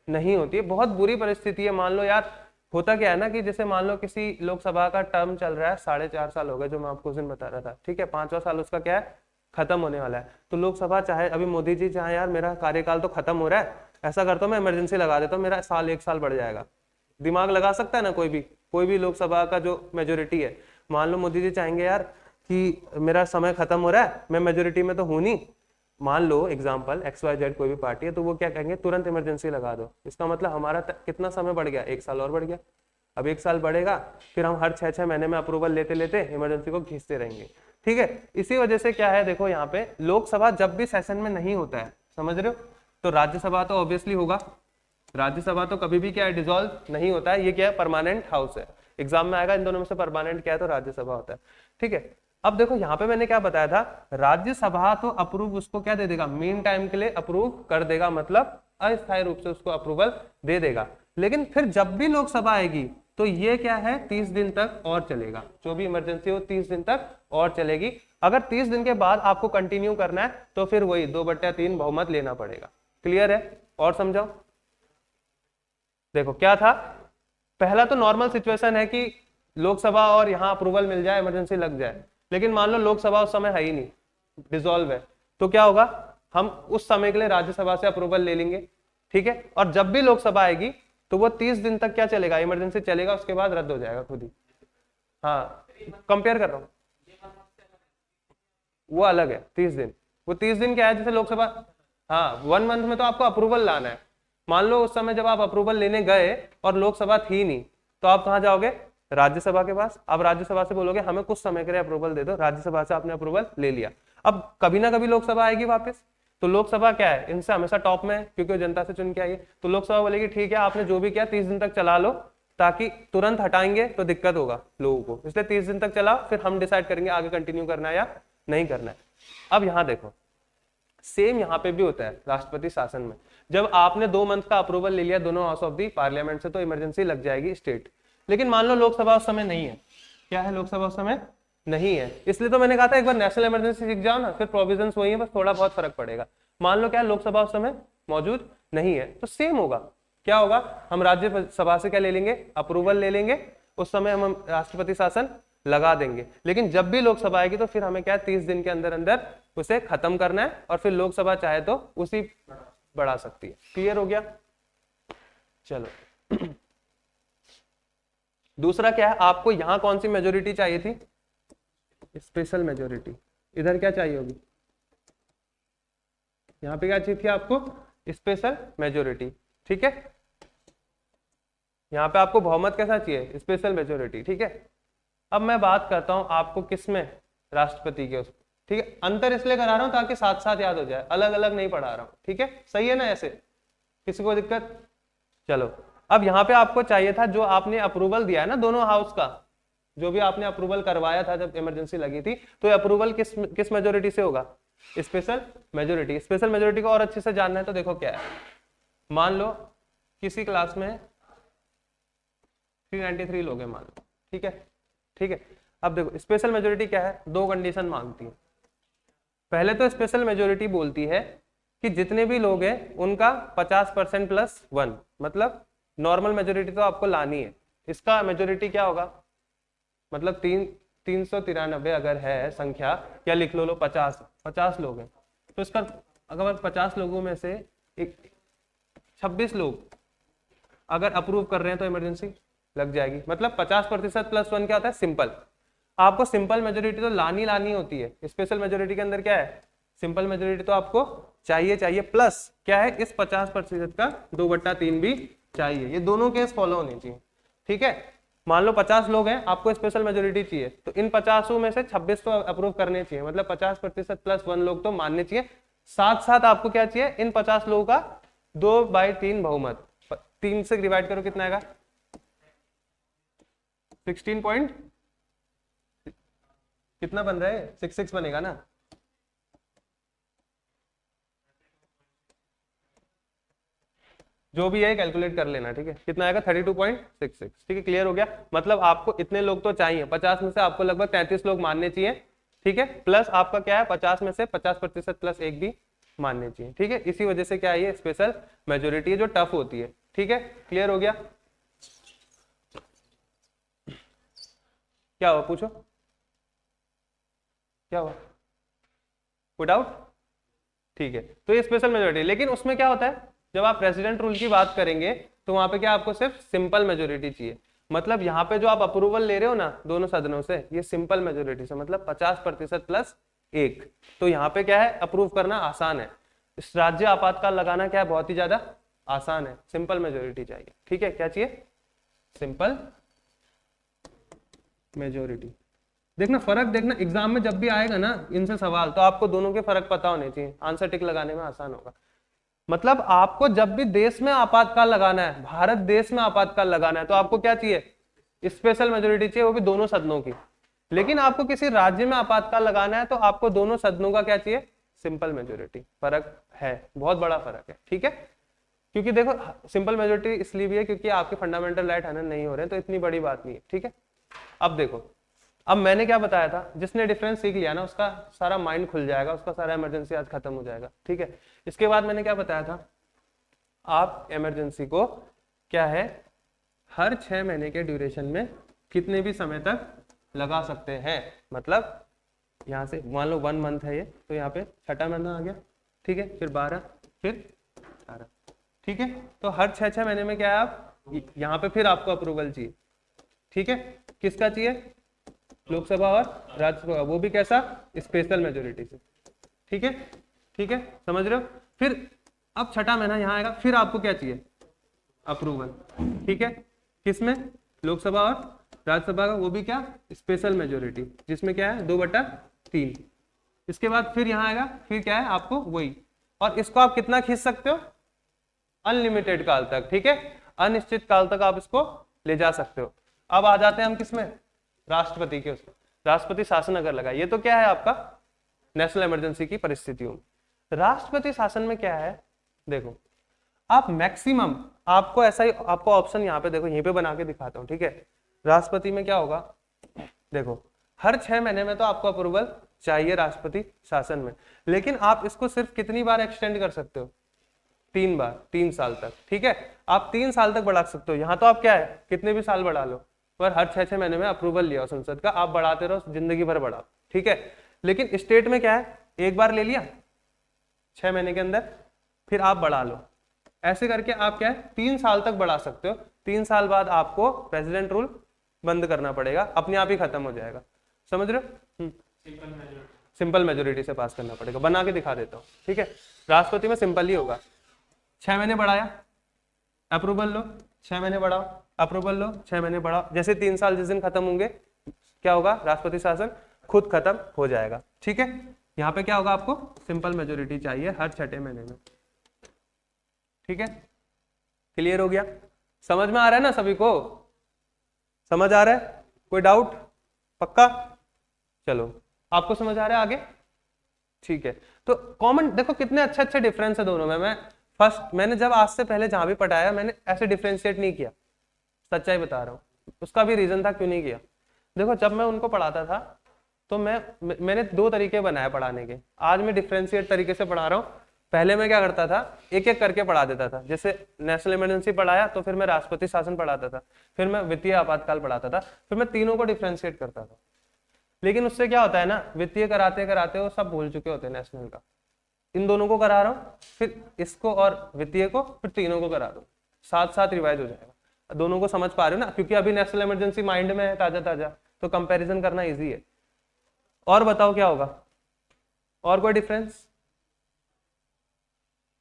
A: नहीं होती है। बहुत बुरी परिस्थिति है, मान लो यार, होता क्या है ना कि जैसे मान लो किसी लोकसभा का टर्म चल रहा है, 4.5 साल हो गए, जो मैं आपको उस दिन बता रहा था, ठीक है, 5वां साल उसका क्या है, खत्म होने वाला है, तो लोकसभा चाहे, अभी मोदी जी चाहे यार मेरा कार्यकाल तो खत्म हो रहा है, ऐसा करता हूँ मैं इमरजेंसी लगा देता हूँ, मेरा 1 साल बढ़ जाएगा, दिमाग लगा सकता है ना कोई भी लोकसभा का जो मेजोरिटी है। मान लो मोदी जी चाहेंगे यार कि मेरा समय खत्म हो रहा है, मैं मेजोरिटी में तो हूं नहीं, मान लो एग्जाम्पल XYZ कोई भी पार्टी है, तो वो क्या कहेंगे, तुरंत इमरजेंसी लगा दो। इसका मतलब हमारा कितना समय बढ़ गया, 1 साल और बढ़ गया। अब 1 साल बढ़ेगा, फिर हम हर 6-6 महीने में अप्रूवल लेते लेते इमरजेंसी को खींचते रहेंगे। ठीक है, इसी वजह से क्या है, देखो यहाँ पे लोकसभा जब भी सेशन में नहीं होता है, समझ रहे हो, तो राज्यसभा तो ऑब्वियसली होगा। राज्यसभा तो कभी भी क्या है, डिसॉल्व नहीं होता है, ये क्या है, परमानेंट हाउस है। एग्जाम में आएगा इन दोनों में से परमानेंट क्या है, तो राज्यसभा होता है। ठीक है, अब देखो यहाँ पे मैंने क्या बताया था, राज्यसभा तो अप्रूव उसको क्या दे देगा, मीन टाइम के लिए अप्रूव कर देगा, मतलब अस्थायी रूप से उसको अप्रूवल दे देगा। लेकिन फिर जब भी लोकसभा आएगी तो ये क्या है, 30 दिन तक और चलेगा। जो भी इमरजेंसी हो 30 दिन तक और चलेगी। अगर 30 दिन के बाद आपको कंटिन्यू करना है तो फिर वही 2/3 बहुमत लेना पड़ेगा। क्लियर है, और समझाओ। देखो क्या था, पहला तो नॉर्मल सिचुएशन है कि लोकसभा और यहाँ अप्रूवल मिल जाए, इमरजेंसी लग जाए। लेकिन मान लो लोकसभा उस समय है ही नहीं, डिसॉल्व है, तो क्या होगा, हम उस समय के लिए राज्यसभा से अप्रूवल ले लेंगे। ठीक है, और जब भी लोकसभा आएगी तो वो 30 दिन तक क्या चलेगा, इमरजेंसी चलेगा, उसके बाद रद्द हो जाएगा खुद ही। हाँ, कंपेयर कर रहा हूँ, वो अलग है 30 दिन। वो 30 दिन क्या है, जैसे लोकसभा, हाँ 1 मंथ में तो आपको अप्रूवल लाना है। मान लो उस समय जब आप अप्रूवल लेने गए और लोकसभा थी नहीं, तो आप कहाँ जाओगे, राज्यसभा के पास। आप राज्यसभा से बोलोगे हमें कुछ समय के लिए अप्रूवल दे दो, राज्यसभा से आपने अप्रूवल ले लिया। अब कभी ना कभी लोकसभा आएगी वापस, तो लोकसभा क्या है, इनसे हमेशा टॉप में है, क्योंकि वो जनता से चुन के आई है। तो लोकसभा बोलेगी ठीक है, आपने जो भी किया 30 दिन तक चला लो, ताकि तुरंत हटाएंगे तो दिक्कत होगा लोगों को, इसलिए 30 दिन तक चलाओ, फिर हम डिसाइड करेंगे आगे कंटिन्यू करना है या नहीं करना है। अब यहाँ देखो, सेम यहाँ पे भी होता है राष्ट्रपति शासन में। जब आपने 2 मंथ का अप्रूवल ले लिया दोनों हाउस ऑफ दी पार्लियामेंट से, तो इमरजेंसी लग जाएगी स्टेट। लेकिन मान लो लोकसभा उस समय नहीं है, क्या है, लोकसभा उस समय नहीं है, इसलिए तो मैंने कहा था एक बार नेशनल इमरजेंसी सीख जाओ ना, फिर प्रोविजंस वही है, बस थोड़ा बहुत फर्क पड़ेगा। मान लो क्या लोकसभा उस समय मौजूद नहीं है, तो सेम होगा, क्या होगा, हम राज्यसभा से क्या ले लेंगे, अप्रूवल ले लेंगे, उस समय हम राष्ट्रपति शासन लगा देंगे। लेकिन जब भी लोकसभा आएगी तो फिर हमें क्या 30 दिन के अंदर अंदर उसे खत्म करना है, और फिर लोकसभा चाहे तो उसी बढ़ा सकती है। क्लियर हो गया, चलो। दूसरा क्या है, आपको यहां कौन सी मेजोरिटी चाहिए थी, स्पेशल मेजोरिटी। इधर क्या चाहिए होगी, यहाँ पे क्या चाहिए थी आपको, स्पेशल मेजोरिटी। ठीक है, यहाँ पे आपको बहुमत कैसा चाहिए, स्पेशल मेजोरिटी। ठीक है, अब मैं बात करता हूं आपको किस में, राष्ट्रपति के उस। ठीक है, अंतर इसलिए करा रहा हूं ताकि साथ साथ याद हो जाए, अलग अलग नहीं पढ़ा रहा हूं। ठीक है, सही है ना, ऐसे किसी को दिक्कत। चलो, अब यहाँ पे आपको चाहिए था, जो आपने अप्रूवल दिया है ना दोनों हाउस का, जो भी आपने अप्रूवल करवाया था जब इमरजेंसी लगी थी, तो अप्रूवल किस मेजोरिटी से होगा, स्पेशल मेजोरिटी। स्पेशल मेजोरिटी को और अच्छे से जानना है तो देखो क्या है, मान लो किसी क्लास में 393 लोग हैं मान लो। ठीक है, ठीक है, अब देखो स्पेशल मेजोरिटी क्या है, 2 कंडीशन मांगती है। पहले तो स्पेशल मेजोरिटी बोलती है कि जितने भी लोग हैं उनका 50% + 1, मतलब नॉर्मल मेजोरिटी तो आपको लानी है। इसका मेजोरिटी क्या होगा, मतलब 393 अगर है संख्या, क्या लिख लो 50 लोग हैं, तो इसका अगर 50 लोगों में से 26 लोग अगर अप्रूव कर रहे हैं तो इमरजेंसी लग जाएगी। मतलब 50% + 1 क्या होता है, सिंपल। आपको सिंपल मेजोरिटी तो लानी होती है, स्पेशल मेजोरिटी के अंदर क्या है, सिंपल मेजोरिटी तो आपको चाहिए, प्लस क्या है, इस 50% का 2/3 भी चाहिए। ये दोनों केस फॉलो होने चाहिए। ठीक है, मान लो 50 लोग हैं, आपको स्पेशल मेजोरिटी चाहिए, तो इन 50 में से 26 तो अप्रूव करने चाहिए, मतलब 50% + 1 लोग तो मानने चाहिए। साथ साथ आपको क्या चाहिए, इन 50 लोगों का 2/3 बहुमत। 3 से डिवाइड करो कितना आएगा, 16 पॉइंट कितना बन रहा है, 66 बनेगा ना। जो भी है कैलकुलेट कर लेना। ठीक है, कितना आएगा, 32.66। ठीक है, क्लियर हो गया। मतलब आपको इतने लोग तो चाहिए, 50 में से आपको लगभग 33 लोग मानने चाहिए। ठीक है, प्लस आपका क्या है, 50 में से 50% + 1 भी मानने चाहिए। ठीक है, इसी वजह से क्या है, ये स्पेशल मेजोरिटी है जो टफ होती है। ठीक है, क्लियर हो गया। क्या हुआ, पूछो क्या हुआ, कोई डाउट। ठीक है, तो ये स्पेशल मेजोरिटी। लेकिन उसमें क्या होता है, जब आप प्रेसिडेंट रूल की बात करेंगे तो वहां पे क्या आपको सिर्फ सिंपल मेजोरिटी चाहिए। मतलब यहाँ पे जो आप अप्रूवल ले रहे हो ना दोनों सदनों से, ये सिंपल मेजोरिटी से, मतलब 50% + 1। तो यहाँ पे क्या है, अप्रूव करना आसान है। इस राज्य आपातकाल लगाना क्या है, बहुत ही ज्यादा आसान है। सिंपल मेजोरिटी चाहिए, ठीक है। क्या चाहिए, सिंपल मेजोरिटी। देखना फर्क, देखना एग्जाम में जब भी आएगा ना इनसे सवाल, तो आपको दोनों के फर्क पता होने चाहिए, आंसर टिक लगाने में आसान होगा। मतलब आपको जब भी देश में आपातकाल लगाना है, भारत देश में आपातकाल लगाना है, तो आपको क्या चाहिए, स्पेशल मेजोरिटी चाहिए, वो भी दोनों सदनों की। लेकिन आपको किसी राज्य में आपातकाल लगाना है तो आपको दोनों सदनों का क्या चाहिए, सिंपल मेजोरिटी। फर्क है, बहुत बड़ा फर्क है, ठीक है। क्योंकि देखो सिंपल मेजोरिटी इसलिए भी है क्योंकि आपके फंडामेंटल राइट हनन नहीं हो रहे हैं, तो इतनी बड़ी बात नहीं है, ठीक है। अब देखो, अब मैंने क्या बताया था, जिसने डिफरेंस सीख लिया ना उसका सारा माइंड खुल जाएगा, उसका सारा इमरजेंसी आज खत्म हो जाएगा, ठीक है। इसके बाद मैंने क्या बताया था, आप इमरजेंसी को क्या है, हर 6 महीने के ड्यूरेशन में कितने भी समय तक लगा सकते हैं। मतलब यहाँ से मान लो 1 मंथ है ये, तो यहाँ पे छठा महीना आ गया, ठीक है, फिर 12, फिर 18, ठीक है। तो हर 6 महीने में क्या है, आप यहाँ पे फिर आपको अप्रूवल चाहिए, ठीक है। किसका चाहिए, लोकसभा और राज्यसभा, वो भी कैसा, स्पेशल मेजोरिटी से, ठीक है, ठीक है, समझ रहे हो। फिर अब छठा महीना यहाँ आएगा, फिर आपको क्या चाहिए, अप्रूवल, ठीक है। किसमें, लोकसभा और राज्यसभा का, वो भी क्या, स्पेशल मेजोरिटी, जिसमें क्या है 2/3। इसके बाद फिर यहाँ आएगा, फिर क्या है आपको वही, और इसको आप कितना खींच सकते हो, अनलिमिटेड काल तक, ठीक है, अनिश्चित काल तक आप इसको ले जा सकते हो। अब आ जाते हैं हम किसमें, राष्ट्रपति के उसमें। राष्ट्रपति शासन अगर लगा, ये तो क्या है आपका नेशनल इमरजेंसी की परिस्थितियों में। राष्ट्रपति शासन में क्या है, देखो आप मैक्सिमम, आपको ऐसा ही, आपको ऑप्शन यहाँ पे देखो, यहीं पे बना के दिखाता हूँ, ठीक है। राष्ट्रपति में क्या होगा, देखो हर 6 महीने में तो आपको अप्रूवल चाहिए राष्ट्रपति शासन में, लेकिन आप इसको सिर्फ कितनी बार एक्सटेंड कर सकते हो, 3 बार, 3 साल तक, ठीक है। आप 3 साल तक बढ़ा सकते हो। यहाँ तो आप क्या है, कितने भी साल बढ़ा लो, पर हर 6 महीने में अप्रूवल लिया संसद का, आप बढ़ाते रहो, जिंदगी भर बढ़ाओ, ठीक है। लेकिन स्टेट में क्या है, एक बार ले लिया 6 महीने के अंदर, फिर आप बढ़ा लो, ऐसे करके आप क्या है 3 साल तक बढ़ा सकते हो। 3 साल बाद आपको प्रेसिडेंट रूल बंद करना पड़ेगा, अपने आप ही खत्म हो जाएगा, समझ रहे हो। सिंपल मेजोरिटी से पास करना पड़ेगा, बना के दिखा देता हूँ, ठीक है। राष्ट्रपति में सिंपल ही होगा, 6 महीने बढ़ाया, अप्रूवल लो, 6 महीने बढ़ाओ, अप्रूवल लो, 6 महीने बढ़ाओ, जैसे 3 साल जिस दिन खत्म होंगे क्या होगा, राष्ट्रपति शासन खुद खत्म हो जाएगा, ठीक है। यहाँ पे क्या होगा, आपको सिंपल मेजोरिटी चाहिए हर 6 महीने में, ठीक है। क्लियर हो गया, समझ में आ रहा है ना सभी को, समझ आ रहा है, कोई डाउट, पक्का, चलो आपको समझ आ रहा है आगे, ठीक है। तो कॉमन देखो कितने अच्छे अच्छे डिफरेंस है दोनों में। मैंने जब आज से पहले जहां भी पढ़ाया मैंने ऐसे डिफरेंशिएट नहीं किया, सच्चाई बता रहा हूँ। उसका भी रीजन था क्यों नहीं किया, देखो जब मैं उनको पढ़ाता था तो मैंने 2 तरीके बनाए पढ़ाने के। आज मैं डिफरेंशिएट तरीके से पढ़ा रहा हूँ। पहले मैं क्या करता था, एक एक करके पढ़ा देता था। जैसे नेशनल इमरजेंसी पढ़ाया तो फिर मैं राष्ट्रपति शासन पढ़ाता था, फिर मैं वित्तीय आपातकाल पढ़ाता था, फिर मैं तीनों को डिफरेंशिएट करता था। लेकिन उससे क्या होता है ना, वित्तीय कराते कराते वो सब भूल चुके होते हैं नेशनल का। इन दोनों को करा रहा हूँ, फिर इसको और वित्तीय को, फिर तीनों को करा रहा हूँ, साथ साथ रिवाइज हो जाएगा। दोनों को समझ पा रहे हो ना, क्योंकि अभी नेशनल इमरजेंसी माइंड में है ताजा ताजा, तो कंपैरिजन करना इजी है। और बताओ क्या होगा, और कोई डिफरेंस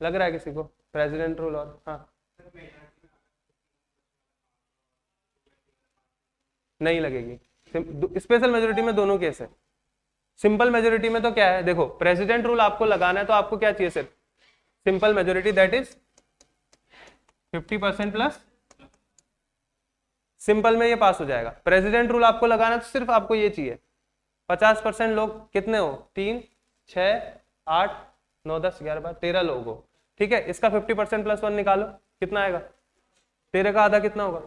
A: लग रहा है किसी को, प्रेसिडेंट रूल और, हाँ नहीं लगेगी। स्पेशल मेजोरिटी में दोनों केस है। सिंपल मेजोरिटी में तो क्या है, देखो प्रेसिडेंट रूल आपको लगाना है तो आपको क्या चाहिए, सिर्फ simple majority, that is 50% plus, simple में ये पास हो जाएगा। प्रेसिडेंट रूल आपको लगाना है तो सिर्फ आपको ये चाहिए 50% लोग, कितने हो, 3, 6, 8, 9, 10, 11, 12, 13 लोग हो, ठीक है। इसका 50% प्लस 1 निकालो, कितना आएगा, 13 का आधा कितना होगा,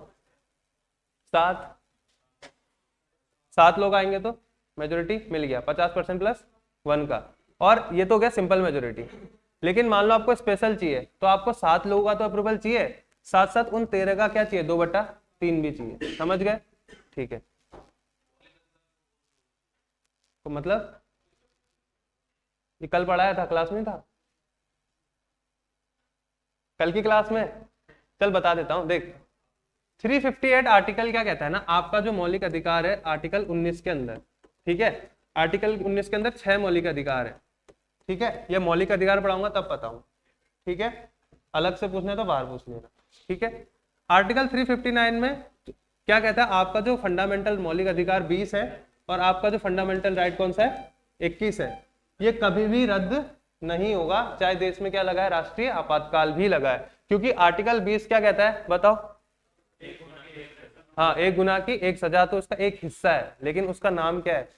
A: 7 लोग आएंगे तो मेजोरिटी मिल गया 50% प्लस 1 का। और ये तो गया सिंपल मेजोरिटी। लेकिन मान लो आपको स्पेशल चाहिए तो आपको 7 लोगों का तो अप्रूवल चाहिए, साथ साथ उन 13 का क्या चाहिए, 2/3 भी चाहिए, समझ गए, ठीक है। तो मतलब ये कल पढ़ाया था, क्लास में था, कल की क्लास में, चल बता देता हूं, देख 358 आर्टिकल क्या कहता है ना, आपका जो मौलिक अधिकार है आर्टिकल 19 के अंदर, ठीक है, आर्टिकल 19 के अंदर 6 मौलिक अधिकार है, ठीक है। ये मौलिक अधिकार पढ़ाऊंगा तब बताऊं, ठीक है। अलग से पूछने तो बाहर पूछ लेना, ठीक है। आर्टिकल 359 में क्या कहता है, आपका जो फंडामेंटल मौलिक अधिकार 20 है और आपका जो फंडामेंटल राइट कौन सा है, 21 है। ये कभी भी रद्द नहीं होगा, चाहे देश में क्या लगा है, राष्ट्रीय आपातकाल भी लगा है। क्योंकि आर्टिकल 20 क्या कहता है बताओ, हाँ, एक गुनाह की एक सजा, तो उसका एक हिस्सा है, लेकिन उसका नाम क्या है,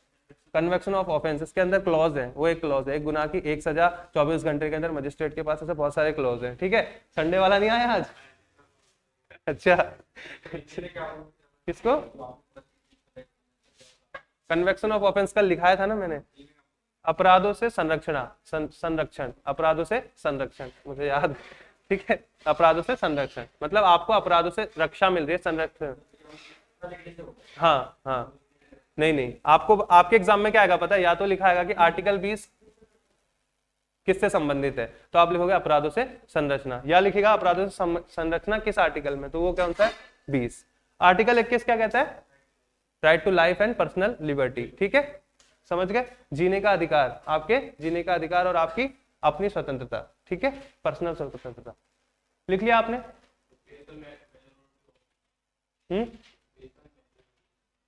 A: कन्वेक्शन ऑफ ऑफेंस। इसके अंदर क्लॉज है, वो एक क्लॉज है, एक गुनाह की एक सजा 24 घंटे के अंदर मजिस्ट्रेट के पास, ऐसे बहुत सारे क्लॉज हैं, ठीक है। संडे वाला नहीं आया आज? अच्छा किसको कन्वेक्शन ऑफ ऑफेंस कल लिखाया था ना मैंने, अपराधों से संरक्षण, अपराधों से संरक्षण, मुझे याद, ठीक है। अपराधों से संरक्षण मतलब आपको अपराधों से रक्षा मिल रही है, संरक्षण। हाँ हाँ, नहीं नहीं, आपको आपके एग्जाम में क्या आएगा पता है, या तो लिखा आएगा कि आर्टिकल 20 किससे संबंधित है, तो आप लिखोगे अपराधों से संरचना, या लिखेगा अपराधों से संरचना किस आर्टिकल में, तो वो कौन सा है, 20। आर्टिकल 21 क्या कहता है, right to life and personal liberty, ठीक है, समझ गए, जीने का अधिकार, आपके जीने का अधिकार और आपकी अपनी स्वतंत्रता, ठीक है, पर्सनल स्वतंत्रता। लिख लिया आपने?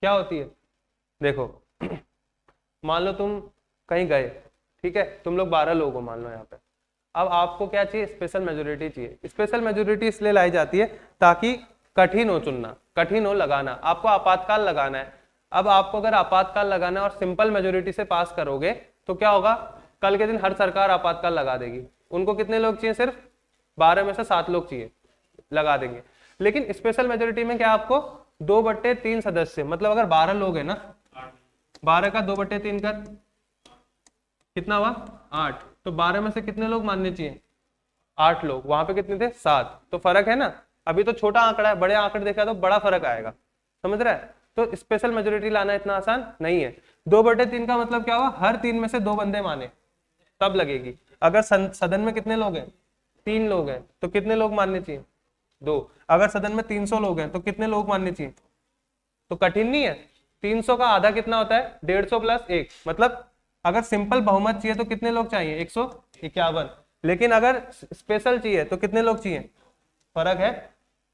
A: क्या होती है, देखो मान लो तुम कहीं गए, ठीक है, तुम लोग 12 लोग हो मान लो यहाँ पे। अब आपको क्या चाहिए, स्पेशल मेजोरिटी चाहिए। स्पेशल मेजोरिटी इसलिए लाई जाती है ताकि कठिन हो चुनना, कठिन हो लगाना, आपको आपातकाल लगाना है। अब आपको अगर आपातकाल लगाना है और सिंपल मेजोरिटी से पास करोगे तो क्या होगा, कल के दिन हर सरकार आपातकाल लगा देगी। उनको कितने लोग चाहिए, सिर्फ 12 में से 7 लोग चाहिए, लगा देंगे। लेकिन स्पेशल मेजोरिटी में क्या, आपको 2/3 सदस्य, मतलब अगर 12 लोग है ना, 12 का 2/3 कर कितना हुआ, 8, तो 12 में से कितने लोग मानने चाहिए, 8 लोग। वहां पे कितने थे, 7, तो फर्क है ना। अभी तो छोटा आंकड़ा है, बड़े आंकड़े देखा तो बड़ा फर्क आएगा, समझ रहा है। तो स्पेशल मेजोरिटी लाना इतना आसान नहीं है। 2/3 का मतलब क्या हुआ, हर 3 में से 2 बंदे माने तब लगेगी। अगर सदन में कितने लोग हैं, 3 लोग हैं, तो कितने लोग मानने चाहिए, 2। अगर सदन में 300 लोग हैं तो कितने लोग मानने चाहिए, तो कठिन नहीं है। 300 का आधा कितना होता है, 150 + 1, मतलब अगर सिंपल बहुमत चाहिए तो कितने लोग चाहिए, 151। लेकिन अगर स्पेशल चाहिए तो कितने लोग चाहिए, फर्क है।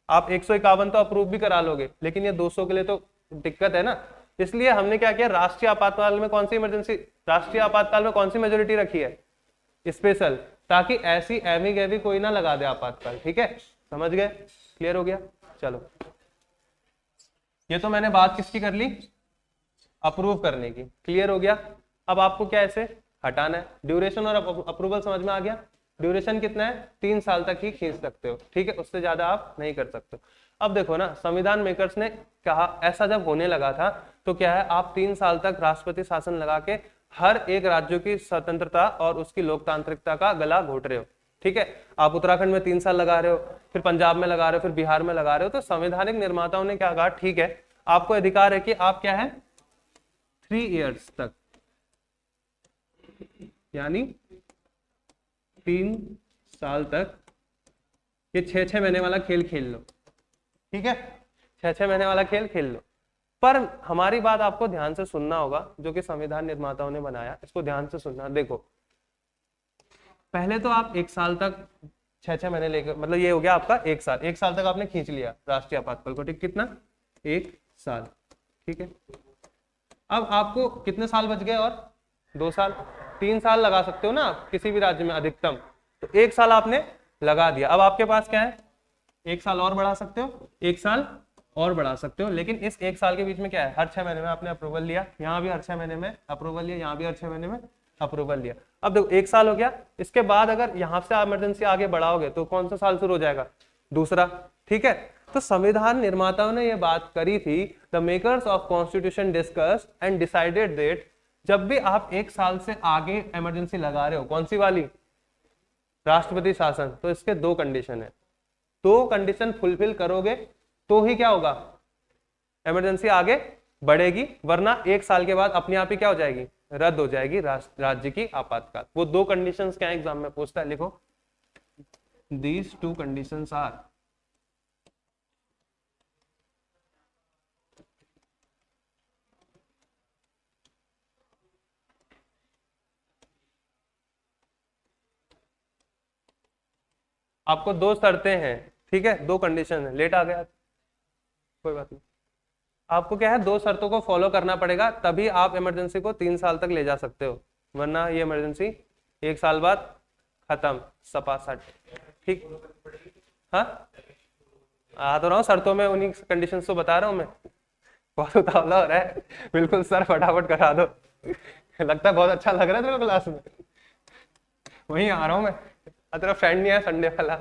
A: आप 151 तो अप्रूव भी करा लोगे, लेकिन ये 200 के लिए तो दिक्कत है ना। इसलिए हमने क्या किया, राष्ट्रीय आपातकाल में कौन सी इमरजेंसी, राष्ट्रीय आपातकाल में कौन सी मेजोरिटी रखी है, स्पेशल, ताकि ऐसी एवी गैवी कोई ना लगा दे आपातकाल, ठीक है, समझ गए, क्लियर हो गया। चलो, ये तो मैंने बात किसकी कर ली, अप्रूव करने की, क्लियर हो गया। अब आपको क्या ऐसे हटाना है, ड्यूरेशन और अप्रूवल समझ में आ गया। ड्यूरेशन कितना है, 3 साल तक ही खींच सकते हो, ठीक है, उससे ज्यादा आप नहीं कर सकते। अब देखो ना, संविधान मेकर्स ने कहा, ऐसा जब होने लगा था तो क्या है, आप 3 साल तक राष्ट्रपति शासन लगा के हर एक राज्य की स्वतंत्रता और उसकी लोकतांत्रिकता का गला घोट रहे हो, ठीक है। आप उत्तराखंड में 3 साल लगा रहे हो, फिर पंजाब में लगा रहे हो, फिर बिहार में लगा रहे हो। तो संवैधानिक निर्माताओं ने क्या कहा, ठीक है, आपको अधिकार है कि आप क्या है, 3 इयर्स तक, यानी 3 साल तक ये 6-6 महीने वाला खेल खेल लो, ठीक है, 6-6 महीने वाला खेल खेल लो। पर हमारी बात आपको ध्यान से सुनना होगा, जो कि संविधान निर्माताओं ने बनाया, इसको ध्यान से सुनना। देखो, पहले तो आप 1 साल तक 6-6 महीने लेकर, मतलब ये हो गया आपका 1 साल, 1 साल तक आपने खींच लिया राष्ट्रीय आपातकाल को, ठीक, कितना, 1 साल, ठीक है। अब आपको कितने साल बच गए, और 2 साल, 3 साल लगा सकते हो ना आप किसी भी राज्य में अधिकतम, तो 1 साल आपने लगा दिया। अब आपके पास क्या है, 1 साल और बढ़ा सकते हो, 1 साल और बढ़ा सकते हो। लेकिन इस 1 साल के बीच में क्या है, हर 6 महीने में आपने अप्रूवल लिया, यहाँ भी हर 6 महीने में अप्रूवल लिया, यहाँ भी हर 6 महीने में अप्रूवल लिया। अब देखो 1 साल हो गया, इसके बाद अगर यहाँ से इमरजेंसी आगे बढ़ाओगे तो कौन सा साल शुरू हो जाएगा, दूसरा, ठीक है। तो संविधान निर्माताओं ने यह बात करी थी, the makers of constitution discussed and decided that जब भी आप 1 साल से आगे इमरजेंसी लगा रहे हो, कौन सी वाली, राष्ट्रपति शासन, तो इसके 2 कंडीशन है, 2 कंडीशन फुलफिल करोगे तो ही क्या होगा, इमरजेंसी आगे बढ़ेगी, वरना 1 साल के बाद अपने आप ही क्या हो जाएगी, रद्द हो जाएगी राज्य की आपातकाल। वो 2 कंडीशंस क्या एग्जाम में पूछता है, लिखो, दीज 2 कंडीशंस आर, आपको दो शर्तें हैं, ठीक है, दो कंडीशन है। लेट आ गया, कोई बात नहीं। आपको क्या है, दो शर्तों को फॉलो करना पड़ेगा, तभी आप इमरजेंसी को 3 साल तक ले जा सकते हो, वरना ये इमरजेंसी 1 साल बाद खत्म, सपासट। ठीक, हाँ आ तो रहा हूँ शर्तों में, उन्हीं कंडीशंस तो बता रहा हूँ मैं। बहुत उतावला हो रहा है, बिल्कुल सर फटाफट करा दो। लगता है बहुत अच्छा लग रहा है तेरे को क्लास में। वहीं आ रहा हूँ मैं, तेरा फ्रेंड नहीं है संडे वाला।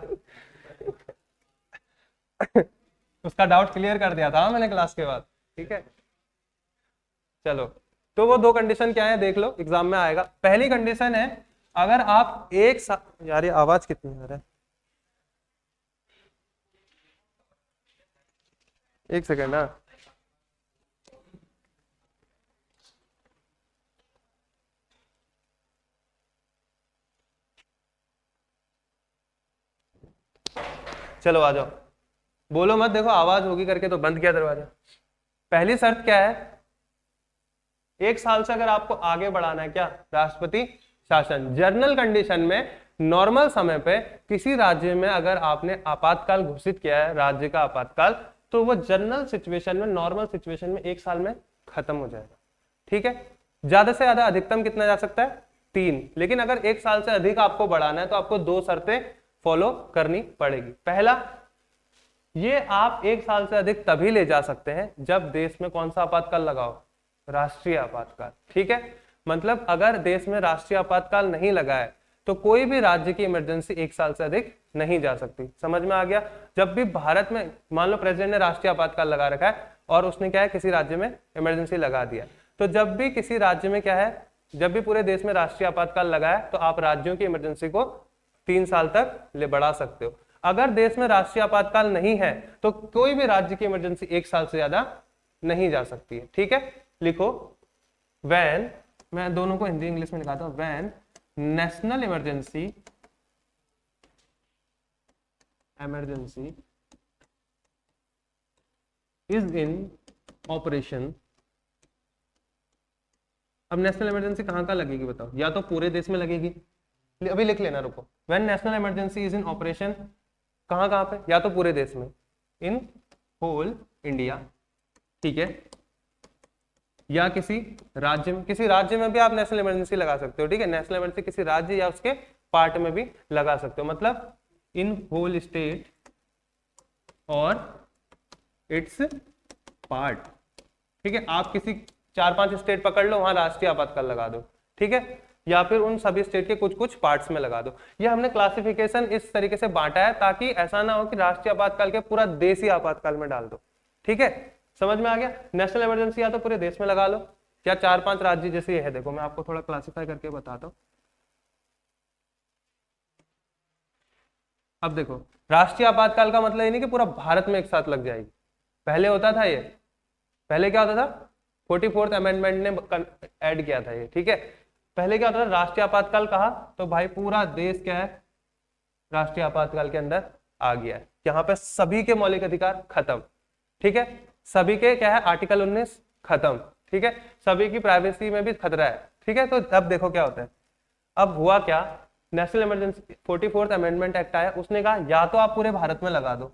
A: उसका डाउट क्लियर कर दिया था मैंने क्लास के बाद, ठीक है। चलो, तो वो दो कंडीशन क्या है देख लो, एग्जाम में आएगा। पहली कंडीशन है, अगर आप यार ये आवाज कितनी आ रहा है, एक सेकेंड ना। चलो आ जाओ, बोलो मत, देखो आवाज होगी करके तो बंद किया दरवाजा। पहली शर्त क्या है, 1 साल से अगर आपको आगे बढ़ाना है क्या, राष्ट्रपति शासन। जनरल कंडीशन में, नॉर्मल समय पे किसी राज्य में अगर आपने आपातकाल घोषित किया है, राज्य का आपातकाल, तो वो जनरल सिचुएशन में, नॉर्मल सिचुएशन में 1 साल में खत्म हो जाएगा, ठीक है। ज्यादा से ज्यादा अधिकतम कितना जा सकता है, 3। लेकिन अगर 1 साल से अधिक आपको बढ़ाना है तो आपको 2 शर्तें फॉलो करनी पड़ेगी। पहला, ये आप 1 साल से अधिक तभी ले जा सकते हैं जब देश में कौन सा आपातकाल लगाओ, राष्ट्रीय आपातकाल, ठीक है। मतलब अगर देश में राष्ट्रीय आपातकाल नहीं लगा है तो कोई भी राज्य की इमरजेंसी 1 साल से अधिक नहीं जा सकती। समझ में आ गया। जब भी भारत में मान लो प्रेसिडेंट ने राष्ट्रीय आपातकाल लगा रखा है और उसने क्या है, किसी राज्य में इमरजेंसी लगा दिया, तो जब भी किसी राज्य में क्या है, जब भी पूरे देश में राष्ट्रीय आपातकाल लगा है तो आप राज्यों की इमरजेंसी को 3 साल तक ले बढ़ा सकते हो। अगर देश में राष्ट्रीय आपातकाल नहीं है तो कोई भी राज्य की इमरजेंसी 1 साल से ज्यादा नहीं जा सकती है, ठीक है। लिखो, व्हेन, मैं दोनों को हिंदी इंग्लिश में लिखाता हूं, when national emergency is in operation. अब नेशनल इमरजेंसी कहां कहां लगेगी बताओ, या तो पूरे देश में लगेगी, अभी लिख लेना, रुको। When national emergency is in operation, कहां कहां पे, या तो पूरे देश में, इन होल इंडिया, ठीक है, या किसी राज्य में। किसी राज्य में भी आप नेशनल इमरजेंसी लगा सकते हो, ठीक है। नेशनल इमरजेंसी किसी राज्य या उसके पार्ट में भी लगा सकते हो, मतलब इन होल स्टेट और इट्स पार्ट, ठीक है। आप किसी 4-5 स्टेट पकड़ लो, वहां राष्ट्रीय आपातकाल लगा दो, ठीक है, या फिर उन सभी स्टेट के कुछ कुछ पार्ट्स में लगा दो। ये हमने क्लासिफिकेशन इस तरीके से बांटा है ताकि ऐसा ना हो कि राष्ट्रीय आपातकाल के पूरा देश ही आपातकाल में डाल दो, ठीक है। समझ में आ गया। नेशनल इमरजेंसी या तो पूरे देश में लगा लो, या 4-5 राज्य जैसे ये है, देखो मैं आपको थोड़ा क्लासिफाई करके बताता हूँ। अब देखो, राष्ट्रीय आपातकाल का मतलब ये नहीं कि पूरा भारत में एक साथ लग जाएगी। पहले होता था ये, पहले क्या होता था, 44th अमेंडमेंट ने ऐड किया था ये, ठीक है। पहले क्या होता था, राष्ट्रीय आपातकाल कहा तो भाई पूरा देश क्या है, राष्ट्रीय आपातकाल के अंदर आ गया है। यहाँ पे सभी के मौलिक अधिकार खत्म, ठीक है। सभी के क्या है, आर्टिकल 19 खत्म, ठीक है। सभी की प्राइवेसी में भी खतरा है, ठीक है। तो अब देखो क्या होता है, अब हुआ क्या, national emergency 44th amendment act आया, उसने कहा या तो आप पूरे भारत में लगा दो,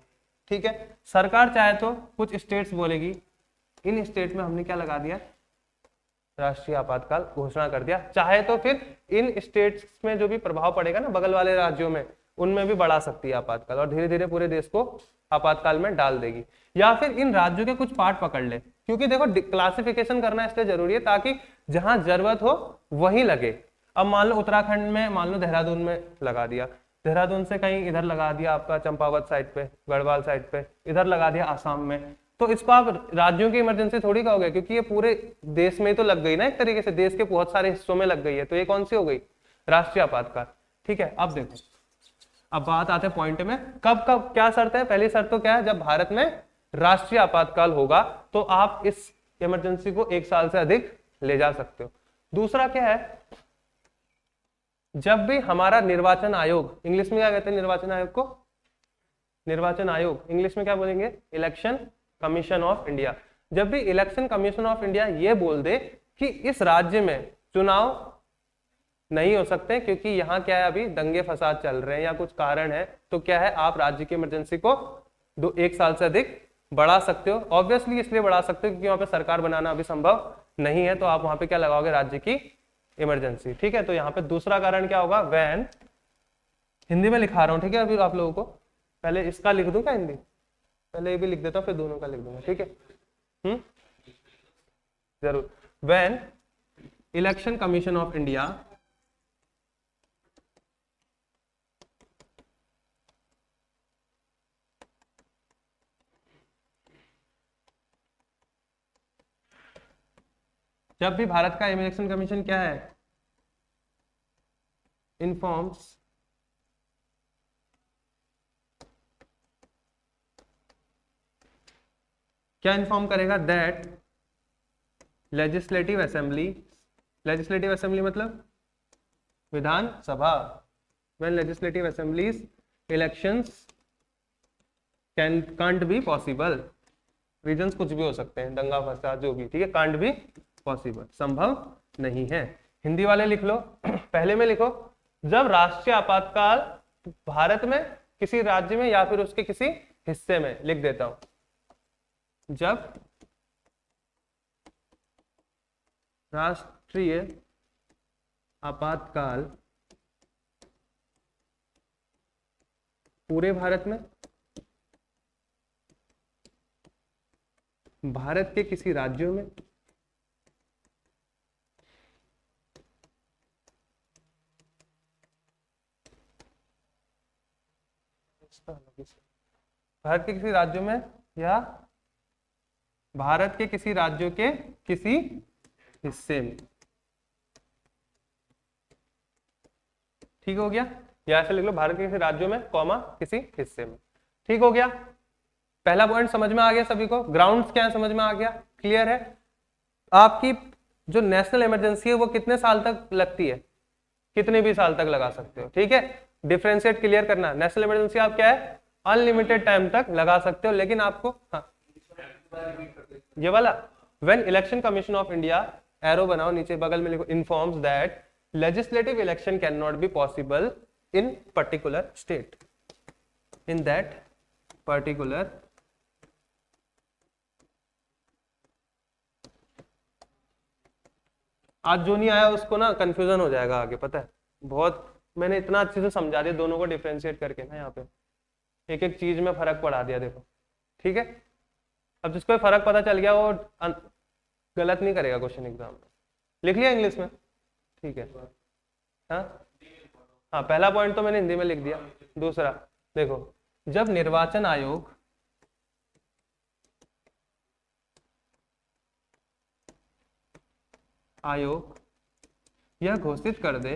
A: ठीक है। सरकार चाहे तो कुछ स्टेट्स बोलेगी, इन स्टेट में हमने क्या लगा दिया, राष्ट्रीय आपातकाल घोषणा कर दिया। चाहे तो फिर इन स्टेट्स में जो भी प्रभाव पड़ेगा ना बगल वाले राज्यों में, उनमें भी बढ़ा सकती है आपातकाल और धीरे धीरे पूरे देश को आपातकाल में डाल देगी। या फिर इन राज्यों के कुछ पार्ट पकड़ ले, क्योंकि देखो क्लासिफिकेशन करना इसलिए जरूरी है ताकि जहां जरूरत हो वहीं लगे। अब मान लो उत्तराखंड में, मान लो देहरादून में लगा दिया, देहरादून से कहीं इधर लगा दिया आपका चंपावत साइड पे, गढ़वाल साइड पे, इधर लगा दिया आसाम में, तो इसको आप राज्यों की इमरजेंसी थोड़ी कहोगे, क्योंकि ये पूरे देश में ही तो लग गई ना, एक तरीके से देश के बहुत सारे हिस्सों में लग गई है, तो ये कौन सी हो गई, राष्ट्रीय आपातकाल, ठीक है। अब देखो, अब बात आते हैं पॉइंट में, कब कब क्या शर्त है। पहली शर्त तो क्या है, जब भारत में राष्ट्रीय आपातकाल होगा तो आप इस इमरजेंसी को 1 साल से अधिक ले जा सकते हो। दूसरा क्या है, जब भी हमारा निर्वाचन आयोग, इंग्लिश में क्या कहते हैं निर्वाचन आयोग को, निर्वाचन आयोग इंग्लिश में क्या बोलेंगे, इलेक्शन कमीशन ऑफ इंडिया। जब भी इलेक्शन कमीशन ऑफ इंडिया ये बोल दे कि इस राज्य में चुनाव नहीं हो सकते, क्योंकि यहाँ क्या है, अभी दंगे फसाद चल रहे हैं या कुछ कारण है, तो क्या है, आप राज्य की इमरजेंसी को 1 साल से अधिक बढ़ा सकते हो। ऑब्वियसली इसलिए बढ़ा सकते हो क्योंकि वहां पे सरकार बनाना अभी संभव नहीं है, तो आप वहां पे क्या लगाओगे, राज्य की इमरजेंसी। ठीक है, तो यहाँ पे दूसरा कारण क्या होगा, वैन, हिंदी में लिखा रहा हूँ, ठीक है, अभी आप लोगों को, पहले इसका लिख दूं क्या हिंदी, पहले ये भी लिख देता हूँ, फिर दोनों का लिख दूंगा, ठीक है। जरूर। When election commission of India जब भी भारत का इलेक्शन कमीशन क्या है, इन्फॉर्म्स क्या इन्फॉर्म करेगा, that legislative assembly, legislative assembly मतलब विधानसभा, when legislative assemblies elections can't be possible, reasons कुछ भी हो सकते हैं, दंगा फसाद जो भी, ठीक है, कांट बी पॉसिबल, संभव नहीं है। हिंदी वाले लिख लो, पहले में लिखो, जब राष्ट्रीय आपातकाल भारत में किसी राज्य में या फिर उसके किसी हिस्से में, लिख देता हूं, जब राष्ट्रीय आपातकाल पूरे भारत में, भारत के किसी राज्यों में, भारत के किसी राज्यों में या भारत के किसी राज्यों के किसी हिस्से में, ठीक हो गया, या ऐसे लिख लो, भारत के किसी राज्यों में कॉमा किसी हिस्से में, ठीक हो गया। पहला पॉइंट समझ में आ गया सभी को, ग्राउंड्स क्या है समझ में आ गया, क्लियर है। आपकी जो नेशनल इमरजेंसी है वो कितने साल तक लगती है, कितने भी साल तक लगा सकते हो, ठीक है, डिफरेंशिएट क्लियर करना, नेशनल इमरजेंसी आप क्या है, अनलिमिटेड टाइम तक लगा सकते हो, लेकिन आपको, हाँ ये वाला, when election commission of India, arrow बनाओ नीचे बगल में लिखो, informs that legislative election can not be possible in particular state, in that particular आज जो नहीं आया उसको ना कंफ्यूजन हो जाएगा आगे, पता है, बहुत मैंने इतना अच्छे से समझा दिया दोनों को डिफरेंशिएट करके ना, यहाँ पे एक एक चीज में फर्क पढ़ा दिया, देखो, ठीक है। अब जिसको फर्क पता चल गया वो गलत नहीं करेगा क्वेश्चन एग्जाम में। लिख लिया इंग्लिश में, ठीक है, हाँ हाँ, पहला पॉइंट तो मैंने हिंदी में लिख दिया। दूसरा देखो, जब निर्वाचन आयोग यह घोषित कर दे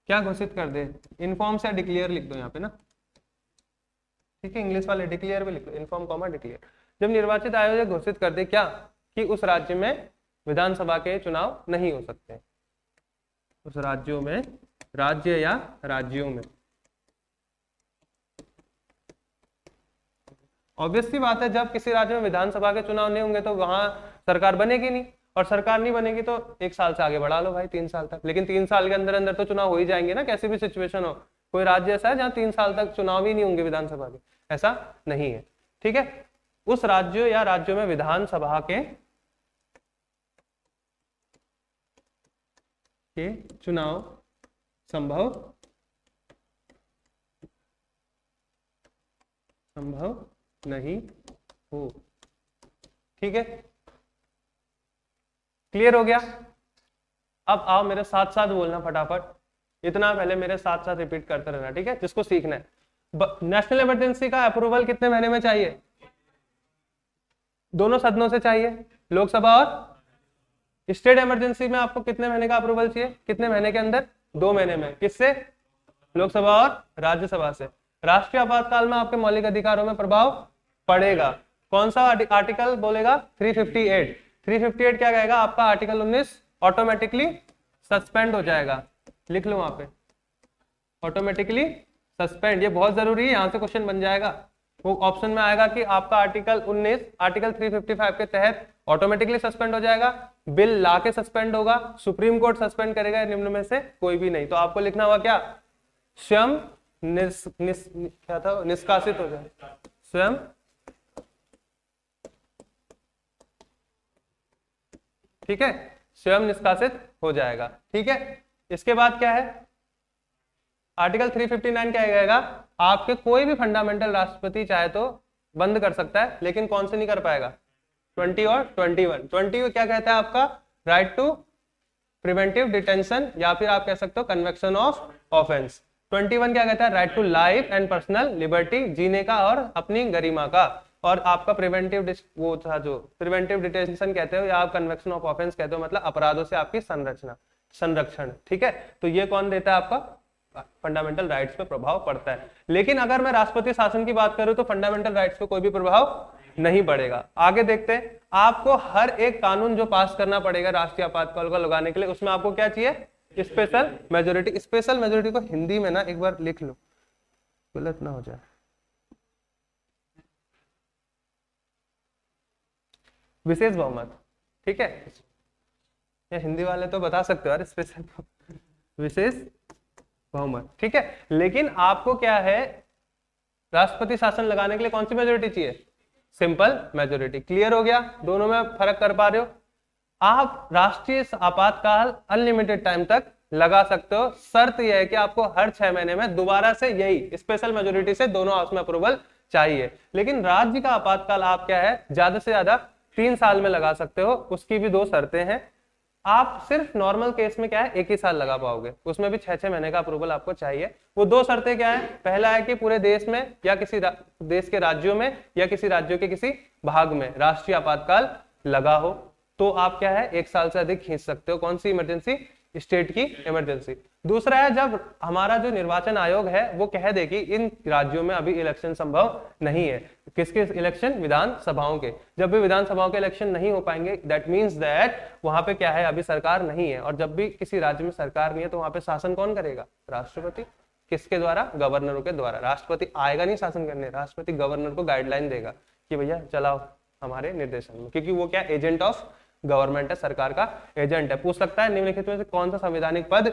A: क्या घोषित कर दे, इन्फॉर्म से डिक्लेयर लिख दो यहाँ पे ना, ठीक है, इंग्लिश वाले डिक्लेयर भी लिख दो, इन्फॉर्म कॉमा डिक्लेयर। जब निर्वाचित आयोग घोषित कर दे क्या, कि उस राज्य में विधानसभा के चुनाव नहीं हो सकते, उस राज्यों में, राज्य या राज्यों में, ऑब्वियस सी बात है, जब किसी राज्य में विधानसभा के चुनाव नहीं होंगे तो वहां सरकार बनेगी नहीं, और सरकार नहीं बनेगी तो 1 साल से आगे बढ़ा लो भाई, 3 साल तक, लेकिन 3 साल के अंदर अंदर तो चुनाव हो ही जाएंगे ना, कैसी भी सिचुएशन हो। कोई राज्य ऐसा है जहाँ 3 साल तक चुनाव ही नहीं होंगे विधानसभा के, ऐसा नहीं है, ठीक है। उस राज्य या राज्यों में विधानसभा के चुनाव संभव नहीं हो, ठीक है, क्लियर हो गया। अब आओ मेरे साथ साथ बोलना फटाफट, इतना पहले मेरे साथ साथ रिपीट करते रहना, ठीक है, जिसको सीखना है। नेशनल इमरजेंसी का अप्रूवल कितने महीने में चाहिए, दोनों सदनों से चाहिए, लोकसभा और स्टेट इमरजेंसी में आपको कितने महीने का अप्रूवल चाहिए, कितने महीने के अंदर, 2 महीने में, किससे, लोकसभा और राज्यसभा से। राष्ट्रीय आपातकाल में आपके मौलिक अधिकारों में प्रभाव पड़ेगा, कौन सा आर्टिकल बोलेगा, 358, 358 क्या कहेगा, आपका आर्टिकल 19 ऑटोमेटिकली सस्पेंड हो जाएगा, लिख लो वहां पे, ऑटोमेटिकली सस्पेंड, ये बहुत जरूरी है, यहां से क्वेश्चन बन जाएगा, वो ऑप्शन में आएगा कि आपका आर्टिकल 19 आर्टिकल 355 के तहत ऑटोमेटिकली सस्पेंड हो जाएगा, बिल ला के सस्पेंड होगा, सुप्रीम कोर्ट सस्पेंड करेगा, निम्न में से कोई भी नहीं। तो आपको लिखना होगा क्या, स्वयं क्या था, निष्कासित हो जाए, स्वयं ठीक है, स्वयं निष्कासित हो जाएगा। ठीक है, इसके बाद क्या है, आर्टिकल 359 क्या कहेगा, आपके कोई भी फंडामेंटल राष्ट्रपति चाहे तो बंद कर सकता है, लेकिन कौन से नहीं कर पाएगा, 20 और 21। 20 क्या कहता है आपका, राइट टू प्रिवेंटिव डिटेंशन, या फिर आप कह सकते हो कन्वेक्शन ऑफ ऑफेंस। 21 क्या कहता है, right to life and personal liberty, जीने का और अपनी गरिमा का। और आपका प्रिवेंटिव वो था जो प्रिवेंटिव डिटेंशन कहते हो, या आप कन्वेक्शन ऑफ ऑफेंस कहते हो, मतलब अपराधों से आपकी संरक्षण। ठीक है, तो ये कौन देता है, आपका फंडामेंटल राइट्स पे प्रभाव पड़ता है। लेकिन अगर मैं राष्ट्रपति शासन की बात करूं तो फंडामेंटल राइट्स पे कोई भी प्रभाव नहीं पड़ेगा। आगे देखते हैं, आपको हर एक कानून जो पास करना पड़ेगा राष्ट्रीय आपातकाल को लगाने के लिए, उसमें आपको क्या चाहिए, स्पेशल मेजोरिटी। स्पेशल मेजोरिटी को हिंदी में ना एक बार लिख लो, गलत ना हो जाए, विशेष बहुमत। ठीक है, ये हिंदी वाले तो बता सकते हो यार, स्पेशल विशेष बहुमत। ठीक है, लेकिन आपको क्या है, राष्ट्रपति शासन लगाने के लिए कौन सी मेजोरिटी चाहिए, सिंपल मेजोरिटी। क्लियर हो गया, दोनों में फर्क कर पा रहे हो। आप राष्ट्रीय आपातकाल अनलिमिटेड टाइम तक लगा सकते हो, शर्त यह है कि आपको हर 6 महीने में दोबारा से यही स्पेशल मेजोरिटी से दोनों हाउस में अप्रूवल चाहिए। लेकिन राज्य का आपातकाल आप क्या है, ज्यादा से ज्यादा 3 साल में लगा सकते हो, उसकी भी 2 शर्तें हैं। आप सिर्फ नॉर्मल केस में क्या है, 1 ही साल लगा पाओगे, उसमें भी 6-6 महीने का अप्रूवल आपको चाहिए। वो 2 शर्तें क्या है, पहला है कि पूरे देश में या किसी देश के राज्यों में या किसी राज्यों के किसी भाग में राष्ट्रीय आपातकाल लगा हो, तो आप क्या है 1 साल से अधिक खींच सकते हो। कौन सी इमरजेंसी, स्टेट की इमरजेंसी। दूसरा है, जब हमारा जो निर्वाचन आयोग है वो कह दे कि इन राज्यों में अभी इलेक्शन संभव नहीं है, किसके इलेक्शन, विधानसभाओं के। जब भी विधानसभाओं के इलेक्शन नहीं हो पाएंगे, दैट मींस दैट वहां पे क्या है, अभी सरकार नहीं है। और जब भी किसी राज्य में सरकार नहीं है तो वहां पे शासन कौन करेगा, राष्ट्रपति। किसके द्वारा, गवर्नरों के द्वारा। राष्ट्रपति आएगा नहीं शासन करने, राष्ट्रपति गवर्नर को गाइडलाइन देगा कि भैया चलाओ हमारे निर्देशन में, क्योंकि वो क्या, एजेंट ऑफ गवर्नमेंट है, सरकार का एजेंट है। पूछ सकता है निम्नलिखित में से कौन सा संवैधानिक पद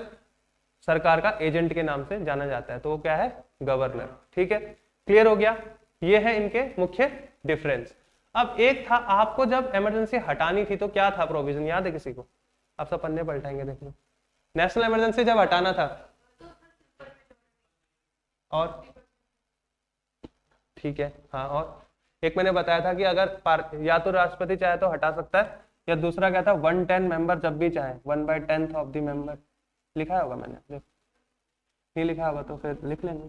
A: सरकार का एजेंट के नाम से जाना जाता है, तो वो क्या है, गवर्नर। ठीक है, क्लियर हो गया, ये है इनके मुख्य डिफरेंस। अब एक था, आपको जब इमरजेंसी हटानी थी तो क्या था प्रोविजन, याद है किसी को, आप सब पन्ने पलटाएंगे देख लो। नेशनल इमरजेंसी जब हटाना था, और ठीक है, हाँ, और एक मैंने बताया था कि अगर या तो राष्ट्रपति चाहे तो हटा सकता है, या दूसरा क्या था, 110 मेंबर जब भी चाहे, 1/10 ऑफ द मेंबर। लिखा होगा मैंने, नहीं लिखा होगा तो फिर लिख लेंगे,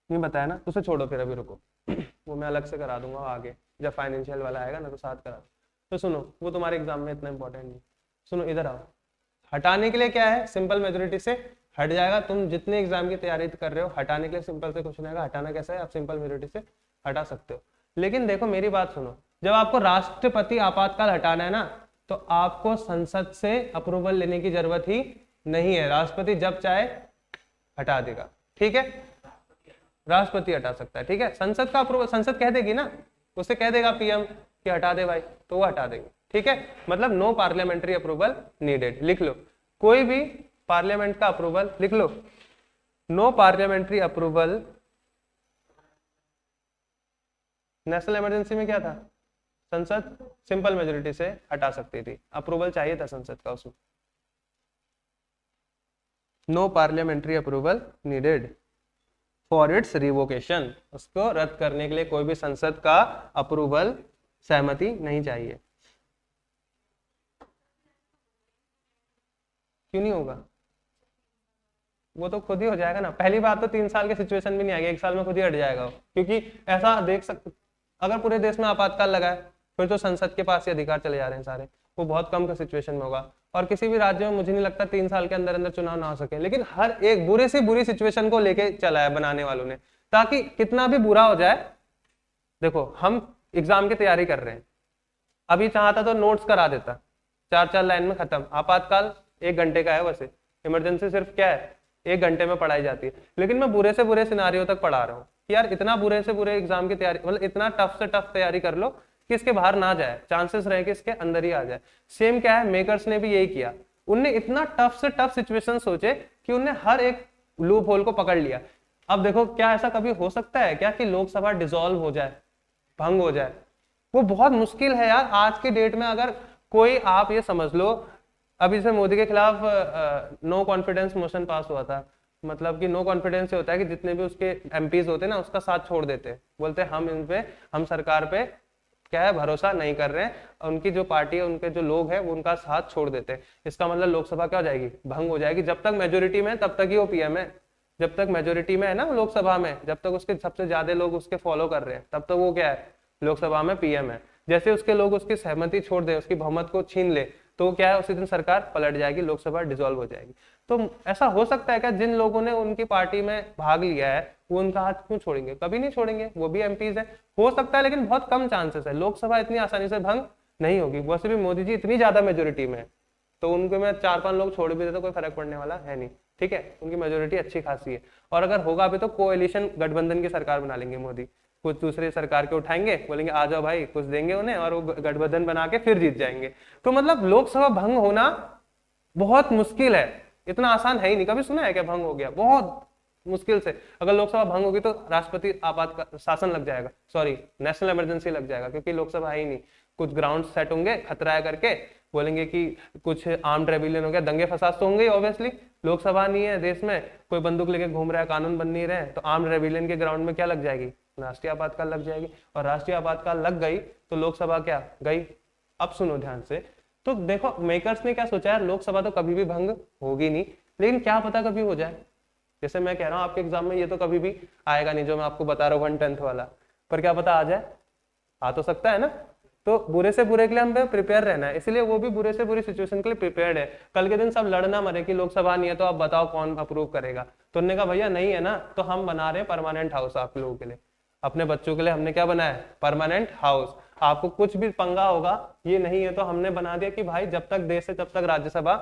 A: नहीं बताया ना, तो उसे छोड़ो फिर, अभी रुको वो मैं अलग से करा दूंगा आगे, जब फाइनेंशियल वाला आएगा ना तो साथ करा। तो सुनो, वो तुम्हारे एग्जाम में इतना इंपॉर्टेंट नहीं। सुनो, इधर आओ। हटाने के लिए क्या है, सिंपल मेजोरिटी से हट जाएगा। तुम जितने एग्जाम की तैयारी कर रहे हो, हटाने के लिए सिंपल से क्वेश्चन आएगा, हटाना कैसा है, आप सिंपल मेजोरिटी से हटा सकते हो। लेकिन देखो मेरी बात सुनो, जब आपको राष्ट्रपति आपातकाल हटाना है ना, तो आपको संसद से अप्रूवल लेने की जरूरत ही नहीं है, राष्ट्रपति जब चाहे हटा देगा। ठीक है, राष्ट्रपति हटा सकता है। ठीक है, संसद का अप्रूवल, संसद कह देगी ना, उसे कह देगा पीएम कि हटा दे भाई, तो वो हटा देंगे। ठीक है, मतलब नो पार्लियामेंट्री अप्रूवल नीडेड। लिख लो, कोई भी पार्लियामेंट का अप्रूवल, लिख लो, no parliamentary approval. National emergency में क्या था, संसद सिंपल मेजोरिटी से हटा सकती थी, अप्रूवल चाहिए था संसद का उसमें। No parliamentary approval needed for its revocation, उसको रद्द करने के लिए कोई भी संसद का अप्रूवल, सहमति नहीं चाहिए। क्यों नहीं होगा, वो तो खुद ही हो जाएगा ना। पहली बात तो 3 साल के सिचुएशन भी नहीं आएगी, 1 साल में खुद ही हट जाएगा वो, क्योंकि ऐसा देख सकते, अगर पूरे देश में आपातकाल लगा है फिर तो संसद के पास ही अधिकार चले जा रहे हैं सारे, वो बहुत कम का सिचुएशन में होगा। और किसी भी राज्य में मुझे नहीं लगता 3 साल के अंदर अंदर चुनाव ना हो सके, लेकिन हर एक बुरे से बुरी सिचुएशन को लेके चला है बनाने वालों ने, ताकि कितना भी बुरा हो जाए। देखो हम एग्जाम की तैयारी कर रहे हैं, अभी चाहता तो नोट्स करा देता, 4-4 लाइन में खत्म। आपातकाल 1 घंटे का है, वैसे इमरजेंसी सिर्फ क्या है 1 घंटे में पढ़ाई जाती है, लेकिन मैं बुरे से बुरे सिनारियो तक पढ़ा रहा हूँ कि यार इतना बुरे से बुरे एग्जाम की तैयारी, मतलब इतना टफ से टफ तैयारी कर लो कि इसके बाहर ना जाए, चांसेस रहे कि इसके अंदर ही आ जाए। सेम क्या है, मेकर्स ने भी यही किया, उनने इतना टफ से टफ सिचुएशन सोचे कि उनने हर एक लूप होल को पकड़ लिया। अब देखो, क्या ऐसा कभी हो सकता है क्या कि लोकसभा डिसॉल्व हो जाए, भंग हो जाए? वो बहुत मुश्किल है यार आज के डेट में। अगर कोई, आप ये समझ लो, अभी से मोदी के खिलाफ नो कॉन्फिडेंस मोशन पास हुआ था, मतलब कि नो कॉन्फिडेंस से होता है कि जितने भी उसके एमपीज होते हैं ना, उसका साथ छोड़ देते, बोलते हम इन पे, हम सरकार पे क्या है, भरोसा नहीं कर रहे हैं, उनकी जो पार्टी है, उनके जो लोग हैं, वो उनका साथ छोड़ देते हैं। इसका मतलब लोकसभा क्या हो जाएगी, भंग हो जाएगी। जब तक मेजोरिटी में, तब तक ही वो पीएम है। जब तक मेजोरिटी में है ना लोकसभा में, जब तक उसके सबसे ज्यादा लोग उसके फॉलो कर रहे हैं, तब तक वो क्या है, लोकसभा में पीएम है। जैसे उसके लोग उसकी सहमति छोड़ दे, उसकी बहुमत को छीन ले, तो क्या है, उसी दिन सरकार पलट जाएगी, लोकसभा डिसॉल्व हो जाएगी। तो ऐसा हो सकता है क्या, जिन लोगों ने उनकी पार्टी में भाग लिया है वो उनका हाथ क्यों छोड़ेंगे? कभी नहीं छोड़ेंगे, वो भी एमपीज है। हो सकता है, लेकिन बहुत कम चांसेस है। लोकसभा इतनी आसानी से भंग नहीं होगी। वैसे भी मोदी जी इतनी ज्यादा मेजोरिटी में है, तो उनके में 4-5 लोग छोड़ भी दे तो कोई फर्क पड़ने वाला है नहीं, ठीक है। उनकी मेजोरिटी अच्छी खासी है, और अगर होगा भी तो कोएलिशन गठबंधन की सरकार बना लेंगे मोदी, कुछ दूसरे सरकार के उठाएंगे, बोलेंगे आ जाओ भाई, कुछ देंगे उन्हें, और वो गठबंधन बना के फिर जीत जाएंगे। तो मतलब लोकसभा भंग होना बहुत मुश्किल है, इतना आसान है ही नहीं। कभी सुना है क्या भंग हो गया? बहुत मुश्किल से। अगर लोकसभा भंग होगी तो राष्ट्रपति आपात शासन लग जाएगा, सॉरी नेशनल इमरजेंसी लग जाएगा, क्योंकि लोकसभा है ही नहीं। कुछ ग्राउंड सेट होंगे खतरा है करके, बोलेंगे कि कुछ आर्म्ड रेबिलियन हो गया, दंगे फसाद तो होंगे ऑब्वियसली। लोकसभा नहीं है देश में, कोई बंदूक लेके घूम रहा है, कानून बन नहीं रहे, तो आर्म्ड रेबिलियन के ग्राउंड में क्या लग जाएगी, राष्ट्रीय आपातकाल लग जाएगी। और राष्ट्रीय आपातकाल लग गई तो लोकसभा क्या गई। अब सुनो ध्यान से, तो देखो मेकर्स ने क्या सोचा है, लोकसभा तो कभी भी भंग होगी नहीं, लेकिन क्या पता कभी हो जाए। जैसे मैं कह रहा हूँ आपके एग्जाम में ये तो कभी भी आएगा नहीं, जो मैं आपको बता रहा हूँ 1/10 वाला, पर क्या पता आ जाए, आ तो सकता है ना। तो बुरे से बुरे के लिए हमें प्रिपेयर रहना है, इसलिए वो भी बुरे से बुरी सिचुएशन के लिए प्रिपेयर्ड है। कल के दिन सब लड़ना मरे कि लोकसभा नहीं है तो आप बताओ कौन अप्रूव करेगा। तो उन्होंने कहा भैया नहीं है ना, तो हम बना रहे हैं परमानेंट हाउस आप लोगों के लिए, अपने बच्चों के लिए हमने क्या बनाया है, परमानेंट हाउस। आपको कुछ भी पंगा होगा, ये नहीं है तो हमने बना दिया कि भाई जब तक देश है तब तक राज्यसभा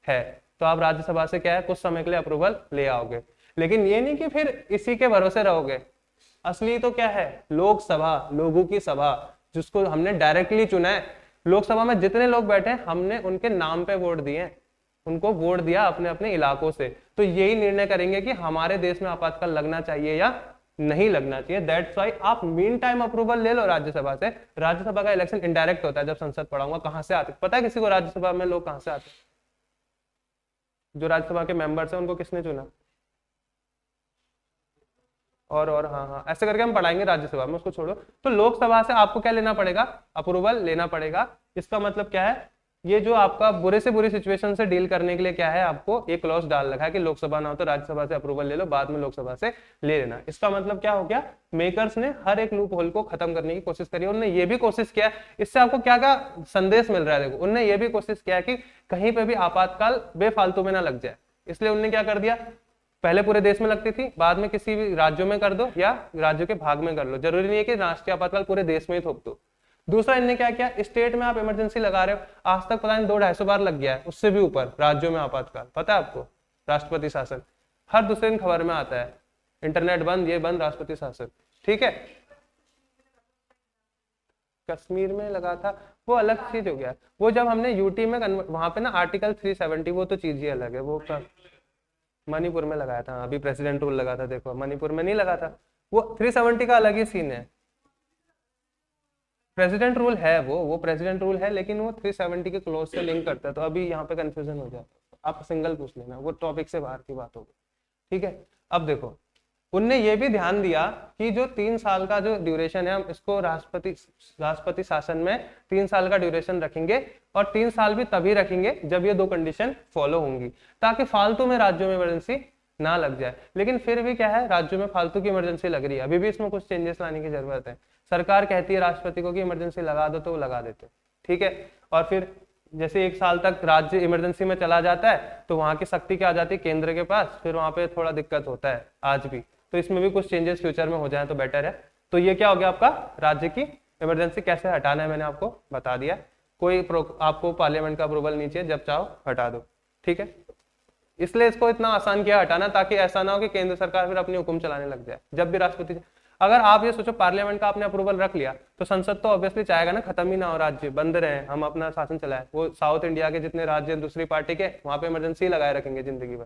A: है, तो आप राज्यसभा से क्या है कुछ समय के लिए अप्रूवल ले आओगे। लेकिन ये नहीं कि फिर इसी के भरोसे रहोगे। असली तो क्या है, लोकसभा, लोगों की सभा, जिसको हमने डायरेक्टली चुना है। लोकसभा में जितने लोग बैठे हमने उनके नाम पे वोट दिए, उनको वोट दिया अपने अपने इलाकों से, तो यही निर्णय करेंगे कि हमारे देश में आपातकाल लगना चाहिए या नहीं लगना चाहिए। दैट्स व्हाई आप मीन टाइम अप्रूवल ले लो राज्यसभा से। राज्यसभा का इलेक्शन इनडायरेक्ट होता है, जब संसद पढ़ाऊंगा कहां से आते, पता है किसी को राज्यसभा में लोग कहां से आते? जो राज्यसभा के मेंबर्स हैं उनको किसने चुना? और हाँ हाँ, ऐसे करके हम पढ़ाएंगे राज्यसभा में, उसको छोड़ो। तो लोकसभा से आपको क्या लेना पड़ेगा, अप्रूवल लेना पड़ेगा। इसका मतलब क्या है, ये जो आपका बुरे से बुरी सिचुएशन से डील करने के लिए क्या है, आपको एक क्लॉज डाल रखा है कि लोकसभा ना हो तो राज्यसभा से अप्रूवल ले लो, बाद में लोकसभा से ले लेना। इसका मतलब क्या हो गया, मेकर्स ने हर एक लूप होल को खत्म करने की कोशिश करी। उन्होंने ये भी कोशिश किया, इससे आपको क्या क्या संदेश मिल रहा है देखो, उन्होंने ये भी कोशिश किया कि कहीं पे भी आपातकाल बेफालतू में ना लग जाए। इसलिए उन्होंने क्या कर दिया, पहले पूरे देश में लगती थी, बाद में किसी भी राज्यों में कर दो या राज्यों के भाग में कर लो, जरूरी नहीं है कि राष्ट्रीय आपातकाल पूरे देश में ही थोप दो। दूसरा इन्होंने क्या किया, स्टेट में आप इमरजेंसी लगा रहे हो, आज तक पता नहीं 200-250 बार लग गया है, उससे भी ऊपर राज्यों में आपातकाल, पता है आपको, राष्ट्रपति शासन हर दूसरे दिन खबर में आता है, इंटरनेट बंद, ये बंद, राष्ट्रपति शासन, ठीक है। कश्मीर में लगा था वो अलग चीज हो गया, वो जब हमने यूटी में वहां पे ना आर्टिकल 370, वो तो चीज ही अलग है। वो मणिपुर में लगाया था, अभी प्रेसिडेंट रूल लगा था, देखो मणिपुर में नहीं लगा था। वो 370 का अलग ही सीन है, प्रेसिडेंट रूल है वो प्रेसिडेंट रूल है, लेकिन वो 370 के क्लोज से लिंक करता है, तो अभी यहाँ पे कंफ्यूजन हो जाता है। आप सिंगल पूछ लेना, वो टॉपिक से बाहर की बात होगी, ठीक है। अब देखो उनने ये भी ध्यान दिया कि जो 3 साल का जो ड्यूरेशन है, हम इसको राष्ट्रपति शासन में 3 साल का ड्यूरेशन रखेंगे, और 3 साल भी तभी रखेंगे जब ये 2 कंडीशन फॉलो होंगी, ताकि फालतू में राज्यों में इमरजेंसी ना लग जाए। लेकिन फिर भी क्या है, राज्यों में फालतू की इमरजेंसी लग रही है, अभी भी इसमें कुछ चेंजेस लाने की जरूरत है। सरकार कहती है राष्ट्रपति को कि इमरजेंसी लगा दो, तो वो लगा देते, ठीक है। और फिर जैसे 1 साल तक राज्य इमरजेंसी में चला जाता है, तो वहां की शक्ति क्या आ जाती है, केंद्र के पास, फिर वहां पे थोड़ा दिक्कत होता है आज भी। तो इसमें भी कुछ चेंजेस फ्यूचर में हो जाए तो बेटर है। तो ये क्या हो गया आपका, राज्य की इमरजेंसी कैसे हटाना है मैंने आपको बता दिया। कोई आपको पार्लियामेंट का अप्रूवल नहीं चाहिए, जब चाहो हटा दो, ठीक है। इसलिए इसको इतना आसान किया हटाना, ताकि ऐसा ना हो कि केंद्र सरकार फिर अपनी हुक्म चलाने लग जाए जब भी राष्ट्रपति। अगर आप ये सोचो पार्लियामेंट का आपने अप्रूवल रख लिया तो संसद तो ऑब्वियसली चाहेगा ना खत्म ही ना हो, राज्य बंद रहे, हम अपना शासन चलाए। वो साउथ इंडिया के जितने राज्य दूसरी पार्टी के, वहां पे इमरजेंसी लगाए रखेंगे जिंदगी भर,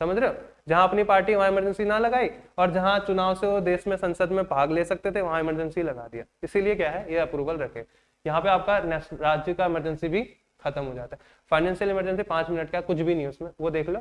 A: समझ रहे हो? जहां अपनी पार्टी वहां इमरजेंसी ना लगाई, और जहां चुनाव से वो देश में संसद में भाग ले सकते थे वहां इमरजेंसी लगा दिया। इसीलिए क्या है, ये अप्रूवल रखे। यहाँ पे आपका राज्य का इमरजेंसी भी खत्म हो जाता है। फाइनेंशियल इमरजेंसी 5 मिनट का, कुछ भी नहीं उसमें, वो देख लो,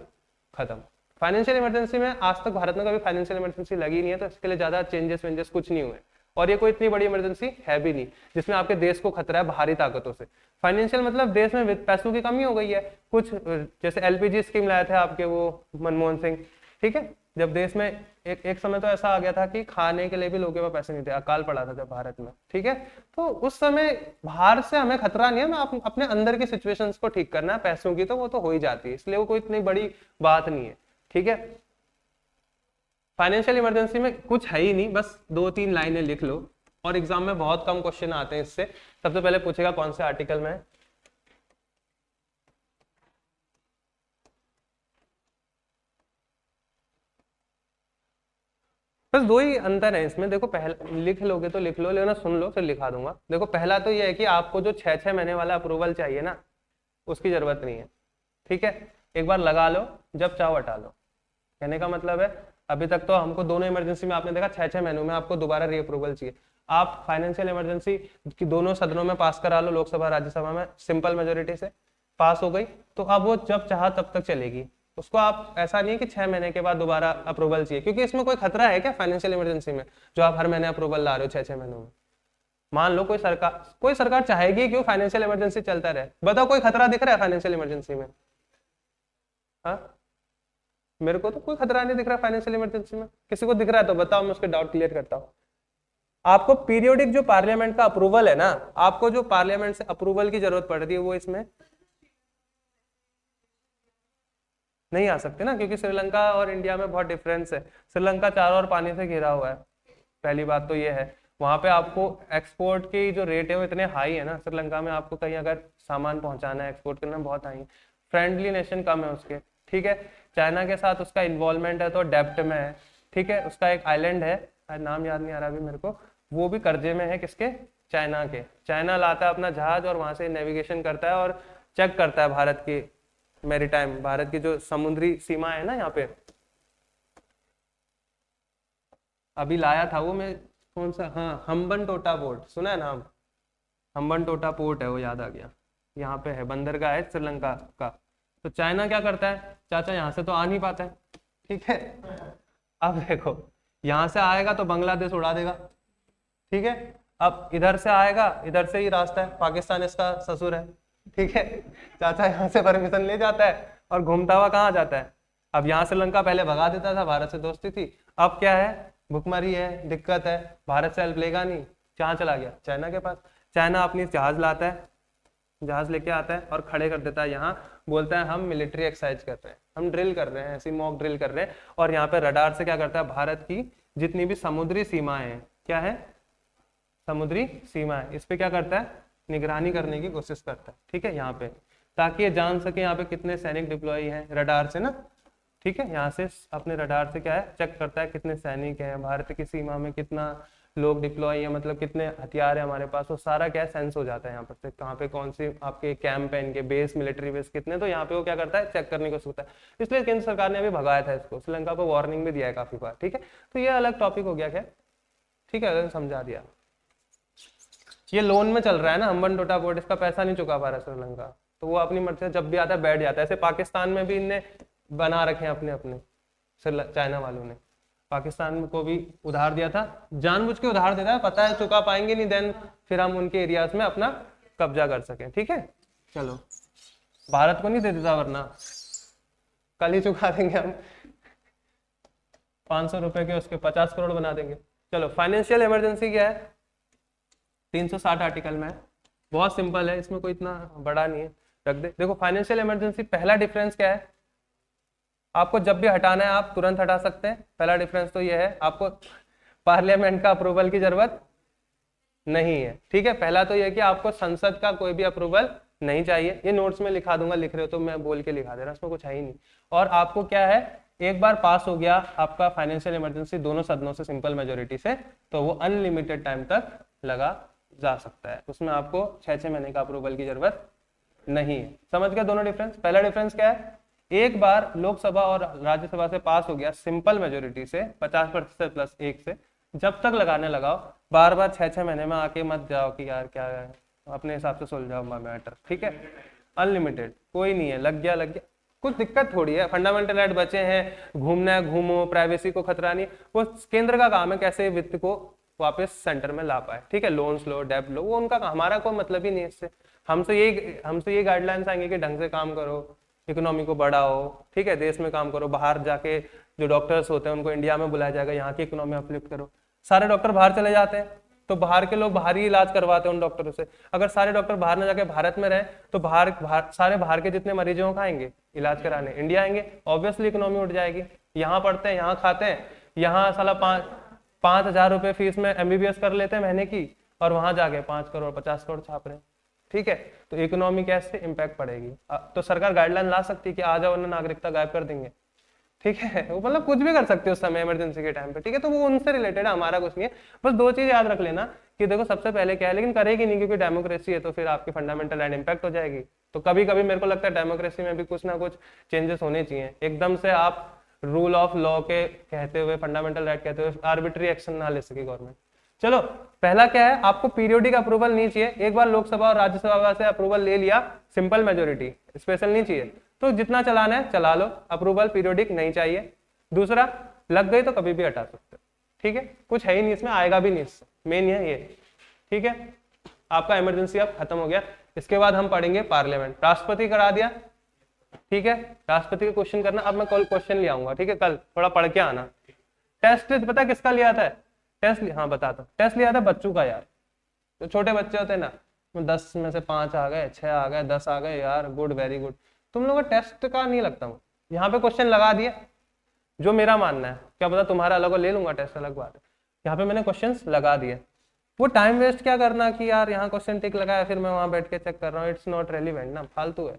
A: खत्म। फाइनेंशियल इमरजेंसी में आज तक भारत में कभी फाइनेंशियल इमरजेंसी लगी नहीं है, तो इसके लिए ज्यादा चेंजेस वेंजेस कुछ नहीं हुए, और ये कोई इतनी बड़ी इमरजेंसी है भी नहीं जिसमें आपके देश को खतरा है बाहरी ताकतों से। फाइनेंशियल मतलब देश में पैसों की कमी हो गई है कुछ, जैसे एलपीजी स्कीम लाए थे आपके वो मनमोहन सिंह, ठीक है, जब देश में एक समय तो ऐसा आ गया था कि खाने के लिए भी लोगों के पास पैसे नहीं थे, अकाल पड़ा था जब भारत में, ठीक है। तो उस समय बाहर से हमें खतरा नहीं है, हमें अपने अंदर की सिचुएशंस को ठीक करना है, पैसों की तो वो तो हो ही जाती है, इसलिए वो कोई इतनी बड़ी बात नहीं है, ठीक है। फाइनेंशियल इमरजेंसी में कुछ है ही नहीं, बस 2-3 लाइनें लिख लो, और एग्जाम में बहुत कम क्वेश्चन आते हैं इससे। सबसे पहले पूछेगा कौन से आर्टिकल में है, बस 2 ही अंतर है इसमें। देखो पहला लिख लोगे तो लिख लो, लेकिन सुन लो फिर लिखा दूंगा। देखो पहला तो ये है कि आपको जो 6-6 महीने वाला अप्रूवल चाहिए ना, उसकी जरूरत नहीं है, ठीक है। एक बार लगा लो, जब चाहो हटा लो। कहने का मतलब है अभी तक तो हमको दोनों इमरजेंसी में आपने देखा 6-6 महीनों में आपको दोबारा री अप्रूवल चाहिए। आप फाइनेंशियल इमरजेंसी की दोनों सदनों में पास करा लो, लोकसभा राज्यसभा में सिंपल मेजोरिटी से पास हो गई, तो अब वो जब चाहा तब तक चलेगी। उसको आप ऐसा नहीं है कि 6 महीने के बाद दोबारा अप्रूवल चाहिए, क्योंकि इसमें कोई खतरा है क्या फाइनेंशियल इमरजेंसी में जो आप हर महीने अप्रूवल ला रहे हो 6-6 महीनों में? मान लो कोई सरकार चाहेगी क्यों फाइनेंशियल इमरजेंसी चलता रहे? बताओ कोई खतरा दिख रहा है फाइनेंशियल इमरजेंसी में? हाँ, मेरे को तो कोई खतरा नहीं दिख रहा फाइनेंशियल इमरजेंसी में। किसी को दिख रहा है तो बताओ, मैं उसके डाउट क्लियर करता हूँ। आपको पीरियोडिक जो पार्लियामेंट का अप्रूवल है ना, आपको जो पार्लियामेंट से अप्रूवल की जरूरत पड़ रही है वो इसमें नहीं आ सकते ना, क्योंकि श्रीलंका और इंडिया में बहुत डिफरेंस है। श्रीलंका चारों ओर पानी से घिरा हुआ है, पहली बात तो ये है। वहां पे आपको एक्सपोर्ट की जो रेट है वो इतने हाई है ना, श्रीलंका में आपको कहीं अगर सामान पहुंचाना है एक्सपोर्ट करना बहुत हाई है। फ्रेंडली नेशन कम है उसके, ठीक है। चाइना के साथ उसका इन्वॉल्वमेंट है तो डेप्ट में है, ठीक है। उसका एक आइलैंड है, नाम याद नहीं आ रहा अभी मेरे को, वो भी कर्जे में है, किसके? चाइना के। चाइना लाता है अपना जहाज और वहां से नेविगेशन करता है और चेक करता है भारत की मैरीटाइम, भारत की जो समुद्री सीमा है ना यहाँ पे। अभी लाया था वो, मैं कौन सा, हाँ हम्बनटोटा पोर्ट सुना है नाम? हम्बनटोटा पोर्ट है वो, याद आ गया, यहाँ पे है, बंदरगाह है श्रीलंका का। तो चाइना क्या करता है, चाचा यहाँ से तो आ नहीं पाता है, ठीक है। अब देखो यहाँ से आएगा तो बांग्लादेश उड़ा देगा, ठीक है। अब इधर से आएगा, इधर से ही रास्ता है, पाकिस्तान इसका ससुर है, ठीक है। चाचा यहाँ से परमिशन ले जाता है और घूमता हुआ कहाँ जाता है? अब यहाँ श्रीलंका पहले भगा देता था, भारत से दोस्ती थी, अब क्या है, भुखमरी है, दिक्कत है, भारत से हेल्प लेगा नहीं, कहाँ चला गया? चाइना के पास। चाइना अपनी जहाज लाता है, जहाज लेके आता है और खड़े कर देता है यहाँ, बोलता है हम मिलिट्री एक्सरसाइज कर रहे हैं, हम ड्रिल कर रहे हैं, ऐसी मॉक ड्रिल कर रहे हैं। और यहाँ पे रडार से क्या करता है, भारत की जितनी भी समुद्री सीमाएं हैं, क्या है, समुद्री सीमा है, इस पे क्या करता है, निगरानी करने की कोशिश करता है, ठीक है, यहाँ पे, ताकि ये जान सके यहाँ पे कितने सैनिक डिप्लॉय हैं रडार से ना, ठीक है। यहाँ से अपने रडार से क्या है, चेक करता है कितने सैनिक हैं, भारत की सीमा में कितना लोग डिप्लॉय है, मतलब कितने हथियार है हमारे पास, वो सारा क्या सेंस हो जाता है यहाँ पर से, कहाँ पे कौन सी आपके कैंप है, इनके बेस, मिलिट्री बेस कितने, तो यहाँ पे वो क्या करता है, चेक करने को सोचता है। इसलिए केंद्र सरकार ने अभी भगाया था इसको, श्रीलंका को वार्निंग भी दिया है काफी बार, ठीक है। तो ये अलग टॉपिक हो गया, क्या ठीक है, अगर समझा दिया। ये लोन में चल रहा है ना हम्बनटोटा पोर्ट, इसका पैसा नहीं चुका पा रहा श्रीलंका, तो वो अपनी मर्जी से जब भी आता है बैठ जाता है। ऐसे पाकिस्तान में भी इनने बना रखे हैं अपने अपने, चाइना वालों ने पाकिस्तान को भी उधार दिया था, जानबूझ के उधार देता है, पता है चुका पाएंगे नहीं, देन फिर हम उनके एरियाज में अपना कब्जा कर सकें, ठीक है। चलो, भारत को नहीं दे देता वरना कल ही चुका देंगे हम, 500 रुपए के उसके 50 करोड़ बना देंगे। चलो, फाइनेंशियल इमरजेंसी क्या है, 360 आर्टिकल में है, बहुत सिंपल है, इसमें कोई इतना बड़ा नहीं है, रख दे। देखो फाइनेंशियल इमरजेंसी पहला डिफरेंस क्या है, आपको जब भी हटाना है आप तुरंत हटा सकते हैं, पहला डिफरेंस तो ये है, आपको पार्लियामेंट का अप्रूवल की जरूरत नहीं है, ठीक है। पहला तो ये है कि आपको संसद का कोई भी अप्रूवल नहीं चाहिए। ये नोट्स में लिखा दूंगा, लिख रहे हो तो मैं बोल के लिखा दे रहा, इसमें कुछ है ही नहीं। और आपको क्या है, एक बार पास हो गया आपका फाइनेंशियल इमरजेंसी दोनों सदनों से सिंपल मेजोरिटी से, तो वो अनलिमिटेड टाइम तक लगा जा सकता है, उसमें आपको 6 महीने का अप्रूवल की जरूरत नहीं है। समझ गए दोनों डिफरेंस? पहला डिफरेंस क्या है, एक बार लोकसभा और राज्यसभा से पास हो गया सिंपल मेजोरिटी से 50% प्लस 1 से, जब तक लगाने लगाओ, बार बार 6 महीने में आके मत जाओ कि यार क्या है, अपने हिसाब से सुलझाओ मैटर, ठीक है। अनलिमिटेड कोई नहीं है, लग गया लग गया, कुछ दिक्कत थोड़ी है। फंडामेंटल राइट बचे हैं, घूमना है घूमो, प्राइवेसी को खतरा नहीं, वो केंद्र का काम है कैसे वित्त को वापस सेंटर में ला पाए, ठीक है। लोन्स लो, डेब्ट लो, वो उनका, हमारा कोई मतलब ही नहीं है इससे। हमसे ये गाइडलाइंस आएंगे कि ढंग से काम करो, इकोनॉमी को बढ़ाओ, ठीक है, देश में काम करो, बाहर जाके जो डॉक्टर्स होते हैं उनको इंडिया में बुलाया जाएगा, यहाँ की इकोनॉमी अपलिफ्ट करो। सारे डॉक्टर बाहर चले जाते हैं तो बाहर के लोग बाहर ही इलाज करवाते हैं उन डॉक्टरों से। अगर सारे डॉक्टर बाहर ना जाके भारत में रहे तो सारे बाहर के जितने मरीजों का आएंगे इलाज कराने, इंडिया आएंगे, ऑब्वियसली इकोनॉमी उठ जाएगी। यहाँ पढ़ते हैं, यहाँ खाते हैं, यहाँ साला 5,000 रुपए फीस में MBBS कर लेते हैं महीने की, और वहां जाके 5 करोड़ 50 करोड़ छाप रहे हैं, ठीक है। तो इकोनॉमी कैसे इम्पैक्ट पड़ेगी? तो सरकार गाइडलाइन ला सकती है कि आ जाओ वरना नागरिकता गायब कर देंगे, ठीक है। वो मतलब कुछ भी कर सकते हो उस समय इमरजेंसी के टाइम पे, ठीक है। तो वो उनसे रिलेटेड है, हमारा कुछ नहीं है। बस 2 चीज याद रख लेना कि देखो सबसे पहले क्या है, लेकिन करेगी नहीं क्योंकि डेमोक्रेसी है, तो फिर आपकी फंडामेंटल राइट इम्पैक्ट हो जाएगी। तो कभी कभी मेरे को लगता है डेमोक्रेसी में भी कुछ ना कुछ चेंजेस होने चाहिए। एकदम से आप रूल ऑफ लॉ के कहते हुए, फंडामेंटल राइट कहते हुए आर्बिट्री एक्शन ना ले सके गवर्नमेंट। चलो, पहला क्या है, आपको पीरियोडिक अप्रूवल नहीं चाहिए। एक बार लोकसभा और राज्यसभा से अप्रूवल ले लिया, सिंपल मेजोरिटी, स्पेशल नहीं चाहिए, तो जितना चलाना है चला लो, अप्रूवल पीरियोडिक नहीं चाहिए। दूसरा, लग गई तो कभी भी हटा सकते हो, ठीक है, कुछ है ही नहीं इसमें, आएगा भी नहीं इससे, मेन है ये, ठीक है। आपका इमरजेंसी अब खत्म हो गया। इसके बाद हम पढ़ेंगे पार्लियामेंट। राष्ट्रपति करा दिया, ठीक है, राष्ट्रपति के क्वेश्चन करना। अब मैं कल क्वेश्चन ले आऊंगा, ठीक है, कल थोड़ा पढ़ के आना। टेस्ट पता किसका लिया था? टेस्ट, हाँ बताता हूँ, टेस्ट लिया था बच्चों का यार, तो छोटे बच्चे होते हैं ना, 10 में से 5 आ गए, 6 आ गए, 10 आ गए, यार गुड, वेरी गुड। तुम लोगों का टेस्ट का नहीं लगता हूँ, यहाँ पे क्वेश्चन लगा दिए, जो मेरा मानना है, क्या पता तुम्हारा अलग हो, ले लूंगा, टेस्ट अलग बात है। यहाँ पे मैंने क्वेश्चंस लगा दिए, वो टाइम वेस्ट क्या करना कि यार यहाँ क्वेश्चन टिक लगाया फिर मैं वहां बैठ के चेक कर रहा हूँ, इट्स नॉट रेलिवेंट ना, फालतू है।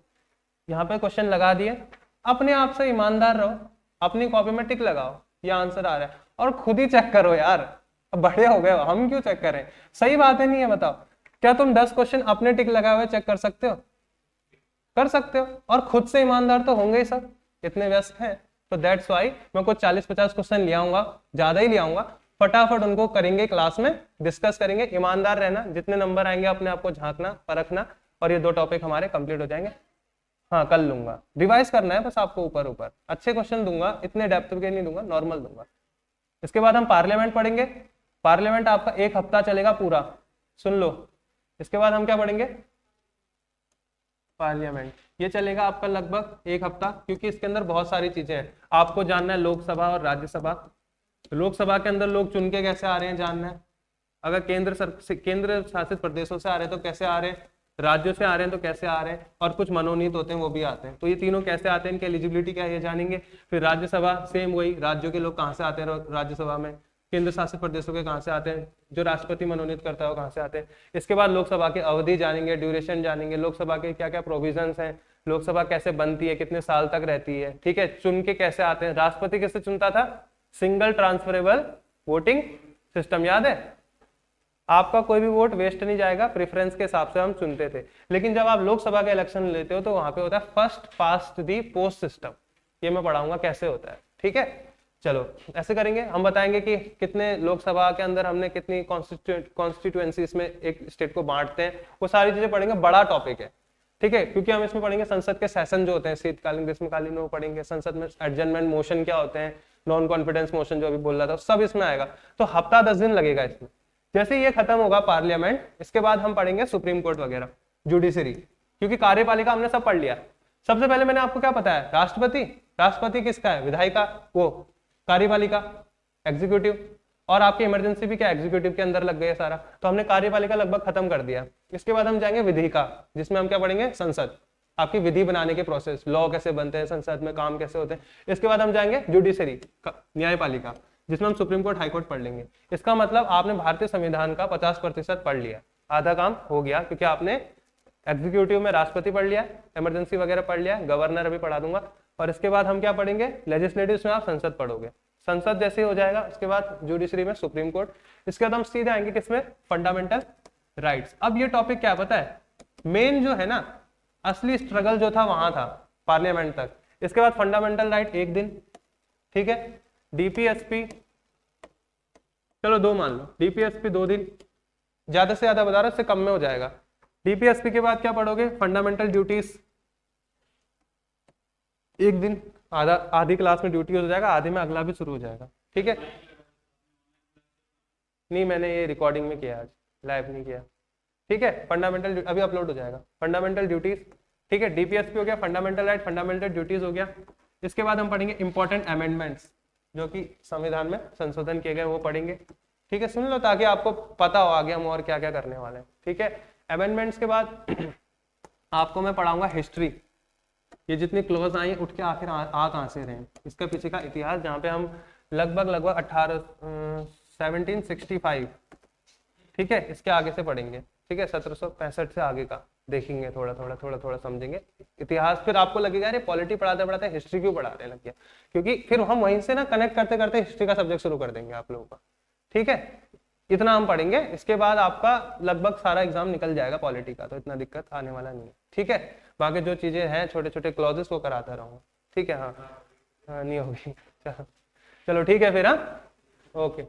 A: यहाँ पे क्वेश्चन लगा दिए, अपने आप से ईमानदार रहो, अपनी कॉपी में टिक लगाओ, ये आंसर आ रहा है, और खुद ही चेक करो यार, अब बड़े हो गए हो, हम क्यों चेक करें? सही बात है नहीं है? बताओ, क्या तुम 10 क्वेश्चन अपने टिक लगाए हुए चेक कर सकते हो? कर सकते हो, और खुद से ईमानदार तो होंगे ही सब, इतने व्यस्त हैं। तो दैट्स वाई मैं कुछ 40-50 क्वेश्चन ले आऊंगा, ज्यादा ही ले आऊंगा, फटाफट उनको करेंगे, क्लास में डिस्कस करेंगे। ईमानदार रहना, जितने नंबर आएंगे अपने आप को झांकना, परखना, और ये 2 टॉपिक हमारे कंप्लीट हो जाएंगे। हाँ, कल लूंगा, रिवाइज करना है बस आपको, ऊपर ऊपर अच्छे क्वेश्चन दूंगा, इतने डेप्थ के नहीं दूंगा, नॉर्मल दूंगा। इसके बाद हम पार्लियामेंट पढ़ेंगे। पार्लियामेंट आपका 1 हफ्ता चलेगा पूरा, सुन लो। इसके बाद हम क्या पढ़ेंगे? पार्लियामेंट, ये चलेगा आपका लगभग 1 हफ्ता, क्योंकि इसके अंदर बहुत सारी चीजें हैं आपको जानना है। लोकसभा और राज्यसभा, लोकसभा के अंदर लोग चुन के कैसे आ रहे हैं जानना है, अगर केंद्र शासित प्रदेशों से आ रहे हैं तो कैसे आ रहे हैं, राज्यों से आ रहे हैं तो कैसे आ रहे हैं, और कुछ मनोनीत होते हैं वो भी आते हैं, तो ये तीनों कैसे आते हैं, इनकी एलिजिबिलिटी क्या है ये जानेंगे। फिर राज्यसभा, सेम वही, राज्यों के लोग कहाँ से आते हैं राज्यसभा में, केंद्र शासित प्रदेशों के कहाँ से आते हैं, जो राष्ट्रपति मनोनीत करता है वो कहाँ से आते हैं। इसके बाद लोकसभा की अवधि जानेंगे, ड्यूरेशन जानेंगे, लोकसभा के क्या क्या प्रोविजंस हैं, लोकसभा कैसे बनती है, कितने साल तक रहती है, ठीक है, चुन के कैसे आते हैं। राष्ट्रपति किससे चुनता था? सिंगल ट्रांसफरेबल वोटिंग सिस्टम, याद है? आपका कोई भी वोट वेस्ट नहीं जाएगा, प्रेफरेंस के हिसाब से हम चुनते थे। लेकिन जब आप लोकसभा के इलेक्शन लेते हो तो वहां पे होता है फर्स्ट पास्ट दी पोस्ट सिस्टम, ये मैं पढ़ाऊंगा कैसे होता है, ठीक है। चलो ऐसे करेंगे, हम बताएंगे कि कितने लोकसभा के अंदर हमने कितनी कॉन्स्टिट्यूएंसीज में एक स्टेट को बांटते हैं, वो सारी चीजें पढ़ेंगे, बड़ा टॉपिक है, ठीक है। क्योंकि हम इसमें पढ़ेंगे संसद के सेशन जो होते हैं, शीतकालीन, ग्रीष्मकालीन, वो पढ़ेंगे, संसद में एडजर्नमेंट मोशन क्या होते हैं, नॉन कॉन्फिडेंस मोशन जो अभी बोल रहा था, सब इसमें आएगा। तो हफ्ता 10 दिन लगेगा इसमें। जैसे ये खत्म होगा पार्लियामेंट, इसके बाद हम पढ़ेंगे सुप्रीम कोर्ट वगैरह, जुडिशरी, क्योंकि कार्यपालिका हमने सब पढ़ लिया। सबसे पहले मैंने आपको क्या बताया, राष्ट्रपति, राष्ट्रपति किसका है? विधायिका, वो कार्यपालिका एग्जीक्यूटिव, और आपकी इमरजेंसी भी क्या एग्जीक्यूटिव के अंदर लग गई है सारा, तो हमने कार्यपालिका लगभग खत्म कर दिया। इसके बाद हम जाएंगे विधिका, जिसमें हम क्या पढ़ेंगे? संसद, आपकी विधि बनाने के प्रोसेस, लॉ कैसे बनते हैं, संसद में काम कैसे होते हैं। इसके बाद हम जाएंगे जुडिशरी, न्यायपालिका, जिसमें हम सुप्रीम कोर्ट, हाई कोर्ट पढ़ लेंगे। इसका मतलब आपने भारतीय संविधान का 50% पढ़ लिया, आधा काम हो गया, क्योंकि आपने एग्जीक्यूटिव में राष्ट्रपति पढ़ लिया, इमरजेंसी वगैरह पढ़ लिया, गवर्नर अभी पढ़ा दूंगा। और इसके बाद हम क्या पढ़ेंगे, लेजिस्लेटिव में आप संसद पढ़ोगे, संसद जैसे ही हो जाएगा उसके बाद जुडिशरी में सुप्रीम कोर्ट, इसके बाद हम सीधे आएंगे किसमें, फंडामेंटल राइट्स। अब ये टॉपिक क्या पता है, मेन जो है ना असली स्ट्रगल जो था वहां था पार्लियामेंट तक, इसके बाद फंडामेंटल राइट एक दिन, ठीक है, डीपीएसपी चलो 2 मान लो, डीपीएसपी 2 दिन, ज्यादा से ज्यादा बता रहा हूं, इससे कम में हो जाएगा। डीपीएसपी के बाद क्या पढ़ोगे, फंडामेंटल ड्यूटीज 1 दिन, आधी क्लास में ड्यूटी हो जाएगा, आधे में अगला भी शुरू हो जाएगा, ठीक है। नहीं मैंने ये रिकॉर्डिंग में किया, आज लाइव नहीं किया, ठीक है। फंडामेंटल अभी अपलोड हो जाएगा, फंडामेंटल ड्यूटीज, ठीक है। डीपीएसपी हो गया, फंडामेंटल राइट, फंडामेंटल ड्यूटीज हो गया। इसके बाद हम पढ़ेंगे इंपॉर्टेंट अमेंडमेंट्स जो कि संविधान में संशोधन किए गए, वो पढ़ेंगे, ठीक है। सुन लो ताकि आपको पता हो आगे हम और क्या क्या करने वाले हैं, ठीक है। अमेंडमेंट्स के बाद आपको मैं पढ़ाऊंगा हिस्ट्री, ये जितनी क्लॉज आई उठ के आखिर आ कहाँ से रहे हैं, इसका पीछे का इतिहास, जहाँ पे हम लगभग 1765, ठीक है, इसके आगे से पढ़ेंगे, ठीक है। 1765 से आगे का देखेंगे, थोड़ा समझेंगे इतिहास। फिर आपको लगेगा अरे पॉलिटी पढ़ाते पढ़ाते हिस्ट्री क्यों पढ़ाने लग गया, क्योंकि फिर हम वहीं से ना कनेक्ट करते करते हिस्ट्री का सब्जेक्ट शुरू कर देंगे आप लोगों का, ठीक है। इतना हम पढ़ेंगे, इसके बाद आपका लगभग सारा एग्जाम निकल जाएगा पॉलिटी का, तो इतना दिक्कत आने वाला नहीं है, ठीक है। बाकी जो चीजें हैं छोटे छोटे क्लॉजेस वो कराता रहूंगा, ठीक है। हाँ नहीं होगी, चलो ठीक है फिर, हाँ ओके।